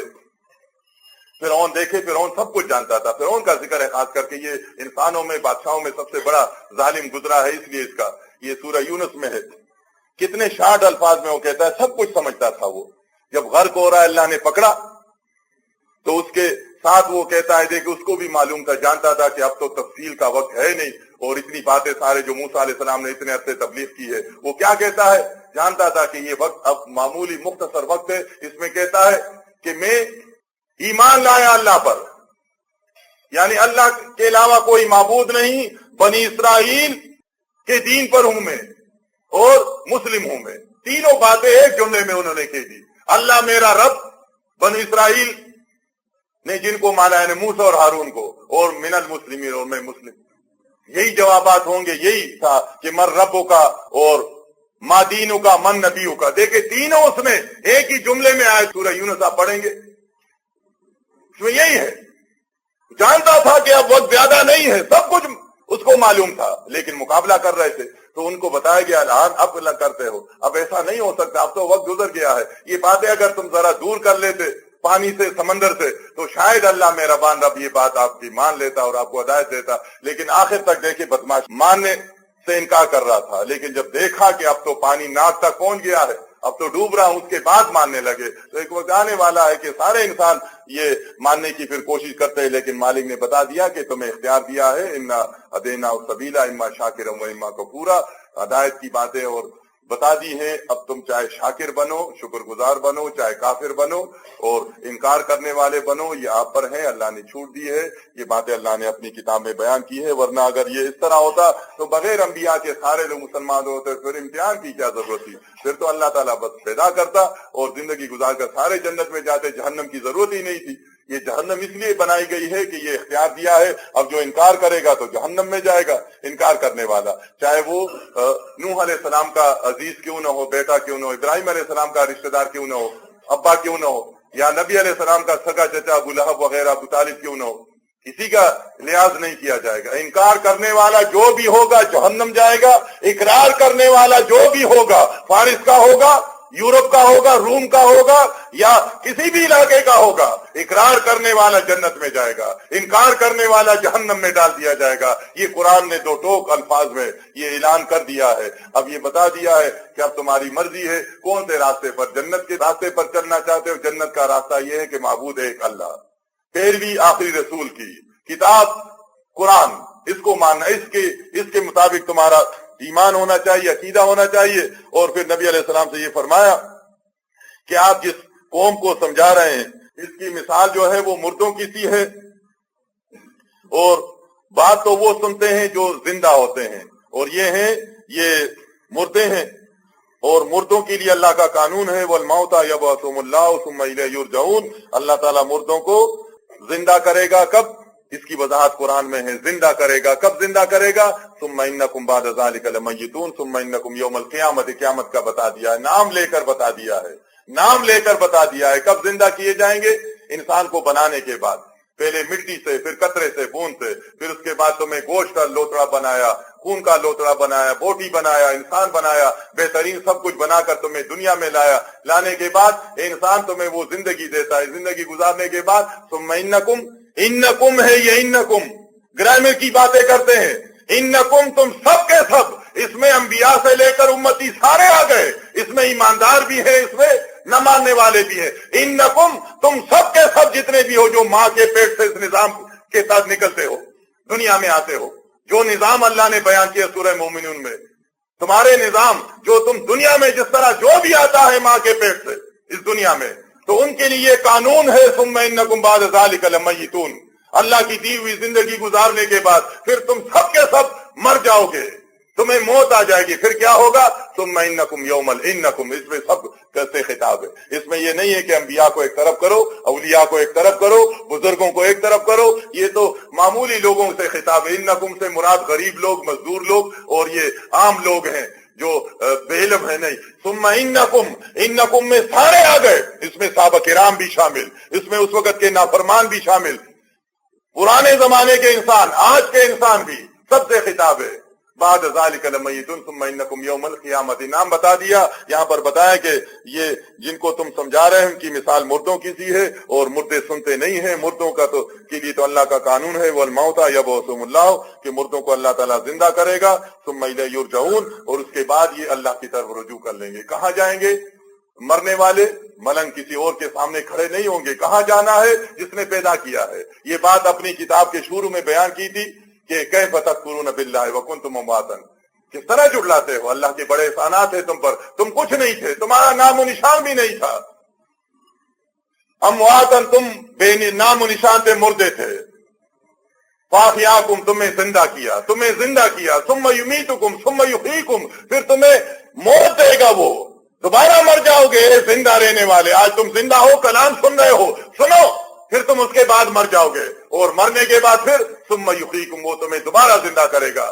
फिरौन देखे, फिरौन सब कुछ जानता था। फिरौन का जिक्र है खास करके, ये इंसानों में, बादशाहों में सबसे बड़ा जालिम गुजरा है, इसलिए इसका ये सूरह यूनुस में है। कितने शार्ट अल्फाज में वो कहता है, सब कुछ समझता था वो। जब गर्क हो रहा है, अल्लाह ने पकड़ा तो उसके साथ वो कहता है, देखिए उसको भी मालूम था, जानता था कि अब तो तफसील का वक्त है नहीं, और इतनी बातें सारे जो मूसा अलैहिस्सलाम ने इतने अरसे तबलीग की है, वो क्या कहता है, जानता था कि ये वक्त अब मामूली मुख्तसर वक्त है। इसमें कहता है कि मैं ईमान लाया अल्लाह पर, यानी अल्लाह के अलावा कोई माबूद नहीं, बनी इसराइल के दीन पर हूं मैं और मुस्लिम हूं मैं। तीनों बातें एक जुमले में उन्होंने कह दी। अल्लाह मेरा रब, बनी इसराइल ने जिनको माना है मूसा और हारून को, और मिनल मुस्लिमीन, और मैं मुस्लिम। यही जवाबात होंगे, यही था कि मर रब्बो का और मादीनों का, मन नबियों का। देखे तीनों उसमें एक ही जुमले में आए। सूरह यूनुस आप पढ़ेंगे, इसमें यही है। जानता था कि अब वक्त ज्यादा नहीं है, सब कुछ उसको मालूम था, लेकिन मुकाबला कर रहे थे। तो उनको बताया गया, अब अल्लाह करते हो, अब ऐसा नहीं हो सकता, अब तो वक्त गुजर गया है। ये बातें अगर तुम जरा दूर कर लेते पानी से, समंदर से, तो शायद अल्लाह मेहरबान रब ये बात आपकी मान लेता और आपको हिदायत देता। लेकिन आखिर तक देखे बदमाश मानने से इनकार कर रहा था। लेकिन जब देखा कि अब तो पानी नाक तक पहुंच गया है, अब तो डूब रहा हूं, उसके बाद मानने लगे। तो एक वक्त आने वाला है कि सारे इंसान ये मानने की फिर कोशिश करते हैं, लेकिन मालिक ने बता दिया कि तुम्हें इख्तियार दिया है, इन्ना अदेना सबीला इम्मा शाकिर व इम्मा कफूरा। हिदायत की बातें और बता दी है। अब तुम चाहे शाकिर बनो, शुक्रगुजार बनो, चाहे काफिर बनो और इनकार करने वाले बनो, ये आप पर है। अल्लाह ने छूट दी है, ये बातें अल्लाह ने अपनी किताब में बयान की है। वरना अगर ये इस तरह होता तो बगैर अंबिया के सारे लोग मुसलमान होते, फिर इम्तिहान की क्या जरूरत थी? फिर तो अल्लाह ताला बस पैदा करता और जिंदगी गुजार कर सारे जन्नत में जाते, जहन्नम की जरूरत ही नहीं थी। ये जहन्नम इसलिए बनाई गई है कि ये इख्तियार दिया है, अब जो इनकार करेगा तो जहन्नम में जाएगा। इनकार करने वाला, चाहे वो नूह अलैहिस्सलाम का अजीज क्यों न हो, बेटा क्यों न हो, इब्राहिम अलैहिस्सलाम का रिश्तेदार क्यों न हो, अब्बा क्यों न हो, या नबी अलैहिस्सलाम का सगा चचा अबू लहब वगैरह, अबू तालिब क्यों न हो, किसी का लिहाज नहीं किया जाएगा। इनकार करने वाला जो भी होगा जहन्नम जाएगा। इकरार करने वाला जो भी होगा, फारिस का होगा, यूरोप का होगा, रूम का होगा, या किसी भी इलाके का होगा, इकरार करने वाला जन्नत में जाएगा, इनकार करने वाला जहन्नम में डाल दिया जाएगा। ये कुरान ने दो टोक अल्फाज में ये ऐलान कर दिया है। अब ये बता दिया है कि अब तुम्हारी मर्जी है कौन से रास्ते पर, जन्नत के रास्ते पर चलना चाहते हो। जन्नत का रास्ता ये है कि माबूद है एक अल्लाह, पैरवी आखिरी रसूल की, किताब कुरान, इसको मानना, इसके मुताबिक तुम्हारा ईमान होना चाहिए, अकीदा होना चाहिए। और फिर नबी अलैहिस्सलाम से ये फरमाया कि आप जिस कौम को समझा रहे हैं, इसकी मिसाल जो है वो मुर्दों की सी है, और बात तो वो सुनते हैं जो जिंदा होते हैं, और ये मुर्दे हैं, और मुर्दों के लिए अल्लाह का कानून है, वल मौता यबअसुहुमुल्लाहु सुम्मा इलैहि युरजऊन। अल्लाह ताला मुर्दों को जिंदा करेगा कब? इसकी वजाहत कुरान में है। जिंदा करेगा, कब जिंदा करेगा? सुम्मा इन्नकुम बाद ज़ालिका लमय्यतून सुम्मा इन्नकुम यौमल क़ियामत, क़यामत का बता दिया है, नाम लेकर बता दिया है, नाम लेकर बता दिया है। कब जिंदा किए जाएंगे? इंसान को बनाने के बाद, पहले मिट्टी से, फिर कतरे से, बूंद से, फिर उसके बाद तुम्हें गोश्त का लोतड़ा बनाया, खून का लोतड़ा बनाया, बोटी बनाया, इंसान बनाया, बेहतरीन सब कुछ बनाकर तुम्हें दुनिया में लाया। लाने के बाद इंसान तुम्हें वो जिंदगी देता है। जिंदगी गुजारने के बाद सुम्मा इन्नकुम, इन्नकुम है ये इन्नकुम, ग्रामर की बातें करते हैं। इन्नकुम तुम सब के सब, इसमें अंबिया से लेकर उम्मती सारे आ गए, इसमें ईमानदार भी है, इसमें न मानने वाले भी है। इन्नकुम तुम सब के सब जितने भी हो, जो माँ के पेट से इस निजाम के साथ निकलते हो, दुनिया में आते हो, जो निजाम अल्लाह ने बयान किया सूरह मोमिनून में, तुम्हारे निजाम जो तुम दुनिया में जिस तरह जो भी आता है माँ के पेट से इस दुनिया में, तो उनके लिए कानून है सुम्मा इन्नकुम बाद ज़ालिका लमय्यतून। अल्लाह की दी हुई जिंदगी गुजारने के बाद फिर तुम सब के सब मर जाओगे, तुम्हें मौत आ जाएगी। फिर क्या होगा? सुम्मा इन्नकुम यौमल इन्नकुम, इसमें सब कैसे खिताब है। इसमें ये नहीं है कि अंबिया को एक तरफ करो, औलिया को एक तरफ करो, बुजुर्गों को एक तरफ करो, ये तो मामूली लोगों से खिताब है। इन्नकुम से मुराद गरीब लोग, मजदूर लोग और ये आम लोग हैं जो बेइल्म है नहीं। सुम्मा इन्नकुम, इन्नकुम में सारे आ गए, इसमें सहाबा किराम भी शामिल, इसमें उस वक्त के नाफरमान भी शामिल, पुराने जमाने के इंसान, आज के इंसान भी, सबसे खिताब है। बाद ज़ालिका लमय्यतून सुम्मा इन्नकुम यौमल क़ियामत, नाम बता दिया। यहाँ पर बताया कि ये जिनको तुम समझा रहे हैं उनकी मिसाल मुर्दों की सी है, और मुर्दे सुनते नहीं है। मुर्दों का तो के लिए तो अल्लाह का कानून है, वल मौता यबअसुहुमुल्लाह, कि मुर्दों को अल्लाह ताला जिंदा करेगा। सुम्मा इलैहि युरजऊन, और उसके बाद ये अल्लाह की तरफ रुजू कर लेंगे। कहाँ जाएंगे? मरने वाले मलंग किसी और के सामने खड़े नहीं होंगे। कहाँ जाना है? जिसने पैदा किया है। ये बात अपनी किताब के शुरू में बयान की थी कि कैफ़ तकफुरून बिल्लाहि व कुंतुम अमवातन, किस तरह जुड़लाते हो, अल्लाह के बड़े एहसानात है तुम पर, तुम कुछ नहीं थे, तुम्हारा नामो निशान भी नहीं था। अमवातन, तुम बेनामो निशान थे, मुर्दे थे। फाहियाकुम, तुम्हें जिंदा किया, तुम्हें जिंदा किया। सुम्मा युमीतुकुम सुम्मा युहयीकुम, फिर तुम्हें मौत देगा वो, दोबारा मर जाओगे। जिंदा रहने वाले, आज तुम जिंदा हो, कलाम सुन रहे हो, सुनो, फिर तुम उसके बाद मर जाओगे, और मरने के बाद फिर सुम्मा युहयीकुम, वो तुम्हें दोबारा जिंदा करेगा।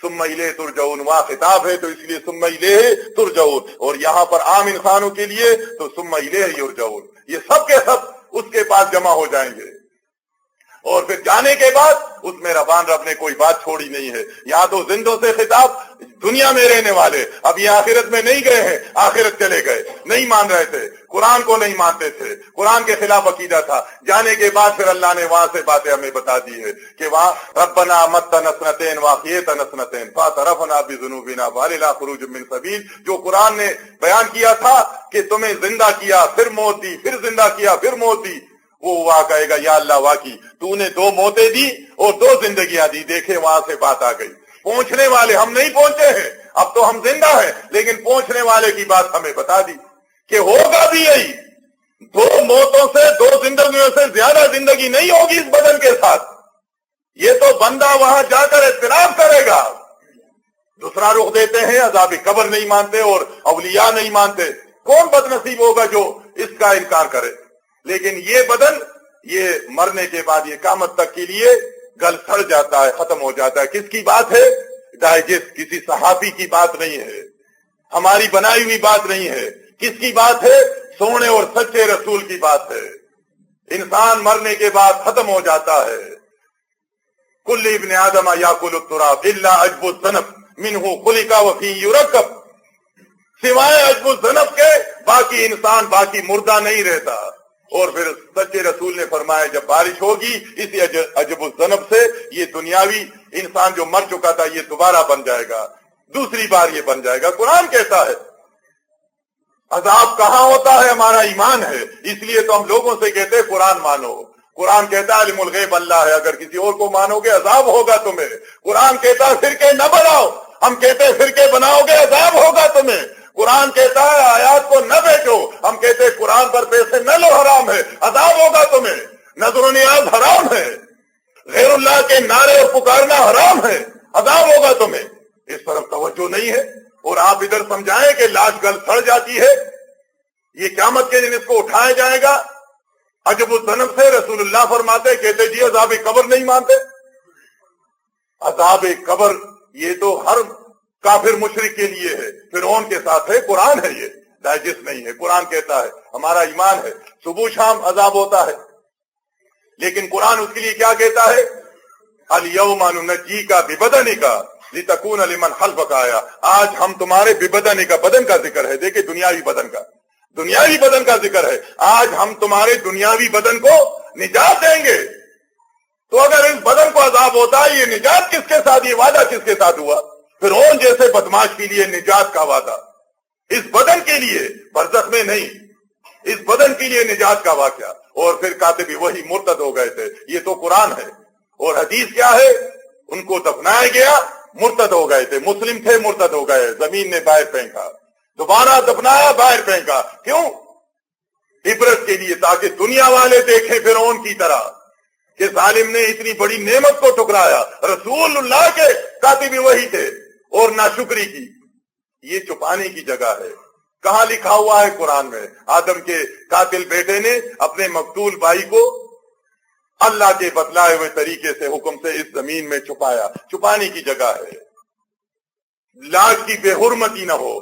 सुम्मा इलैहि तुरजऊन, वहां खिताब है तो इसलिए सुम्मा इलैहि तुरजऊन, और यहाँ पर आम इंसानों के लिए तो सुम्मा इलैहि युरजऊन, ये सब के सब उसके पास जमा हो जाएंगे। और फिर जाने के बाद उसमें रबान रब ने कोई बात छोड़ी नहीं है। यहाँ तो जिंदों से खिताब, दुनिया में रहने वाले, अब ये आखिरत में नहीं गए हैं, आखिरत चले गए, नहीं मान रहे थे, कुरान को नहीं मानते थे, कुरान के खिलाफ अकीदा था। जाने के बाद फिर अल्लाह ने वहां से बातें हमें बता दी है कि वहां रब्बना मत्तना नसनतैन वाक़ियतन नसनतैन फ़अतरफ़ना बिज़ुनूबिना फ़हल इला ख़ुरूज मिन सबील, जो कुरान ने बयान किया था कि तुम्हें जिंदा किया, फिर मौत दी, फिर जिंदा किया, फिर मौत दी, वो वहां कहेगा या अल्लाह वाकई तूने दो मौतें दी और दो जिंदगियां दी। देखे वहां से बात आ गई। पहुंचने वाले हम नहीं पहुंचे हैं, अब तो हम जिंदा हैं, लेकिन पहुंचने वाले की बात हमें बता दी कि होगा भी यही। दो मौतों से, दो जिंदगियों से ज्यादा जिंदगी नहीं होगी इस बदन के साथ। ये तो बंदा वहां जाकर इत्तराफ करेगा। दूसरा रुख देते हैं, अज़ाब कब्र नहीं मानते और औलिया नहीं मानते। कौन बदनसीब होगा जो इसका इनकार करे। लेकिन ये बदन, ये मरने के बाद ये क़यामत तक के लिए गल सड़ जाता है, खत्म हो जाता है। किसकी बात है? डाइजेस्ट, किसी सहाबी की बात नहीं है, हमारी बनाई हुई बात नहीं है। किसकी बात है? सोने और सच्चे रसूल की बात है। इंसान मरने के बाद खत्म हो जाता है। कुल्लु इब्न आदम याकुलु तुराब इल्ला अजबु ज़नब मिन्हु खुलिका व फीहि युरकब, सिवाय अजबु ज़नब के बाकी इंसान, बाकी मुर्दा नहीं रहता। और फिर सच्चे रसूल ने फरमाया जब बारिश होगी इसी अजबुल ज़नब से ये दुनियावी इंसान जो मर चुका था ये दोबारा बन जाएगा, दूसरी बार ये बन जाएगा। कुरान कहता है अजाब कहाँ होता है? हमारा ईमान है, इसलिए तो हम लोगों से कहते हैं कुरान मानो। कुरान कहता है अलिमुल गैब अल्लाह है, अगर किसी और को मानोगे अजाब होगा तुम्हें। कुरान कहता है फिरके न बनाओ, हम कहते हैं फिरके बनाओगे अजाब होगा तुम्हें। कुरान कहता है आयात को न बेचो, हम कहते हैं कुरान पर पैसे न लो, हराम है, अजाब होगा तुम्हें। नजर नियाज हराम है, गैरुल्लाह के नारे और पुकारना हराम है, अजाब होगा तुम्हें। इस तरफ तवज्जो नहीं है। और आप इधर समझाएं कि लाश गल सड़ जाती है, ये क़यामत के दिन इसको उठाया जाएगा, عجب الصنف سے رسول اللہ فرماتے کہتے جی عذاب قبر نہیں مانتے؟ عذاب قبر یہ تو ہر کافر مشرک کے لیے ہے، فرعون کے ساتھ ہے، قرآن ہے، یہ ڈائجسٹ نہیں ہے، قرآن کہتا ہے، ہمارا ایمان ہے صبح شام عذاب ہوتا ہے، لیکن قرآن اس کے لیے کیا کہتا ہے؟ الیوم ننجیک ببدنک لتکون لمن خلفک آیا، آج ہم تمہارے ببدنک بدن کا ذکر ہے، دیکھیں دنیاوی بدن کا ذکر ہے، آج ہم تمہارے دنیاوی بدن کو نجات دیں گے۔ تو اگر اس بدن کو عذاب ہوتا ہے، یہ نجات کس کے ساتھ، یہ وعدہ کس کے ساتھ ہوا؟ فرعون جیسے بدماش کے لیے نجات کا وعدہ، اس بدن کے لیے، برزخ میں نہیں، اس بدن کے لیے نجات کا واقعہ۔ اور پھر کاتب وہی مرتد ہو گئے تھے، یہ تو قرآن ہے، اور حدیث کیا ہے؟ ان کو دفنایا گیا، مرتد ہو گئے تھے، مسلم تھے، مرتد ہو گئے، زمین نے باہر پھینکا، دوبارہ دفنایا، باہر پھینکا، کیوں؟ عبرت کے لیے، تاکہ دنیا والے دیکھیں فرعون کی طرح کہ ظالم نے اتنی بڑی نعمت کو ٹکرایا، رسول اللہ کے کاتب وہی تھے، اور ناشکری کی۔ یہ چھپانے کی جگہ ہے۔ کہاں لکھا ہوا ہے قرآن میں؟ آدم کے قاتل بیٹے نے اپنے مقتول بھائی کو اللہ کے بتلائے ہوئے طریقے سے، حکم سے اس زمین میں چھپایا، چھپانے کی جگہ ہے، لاش کی بے حرمتی نہ ہو۔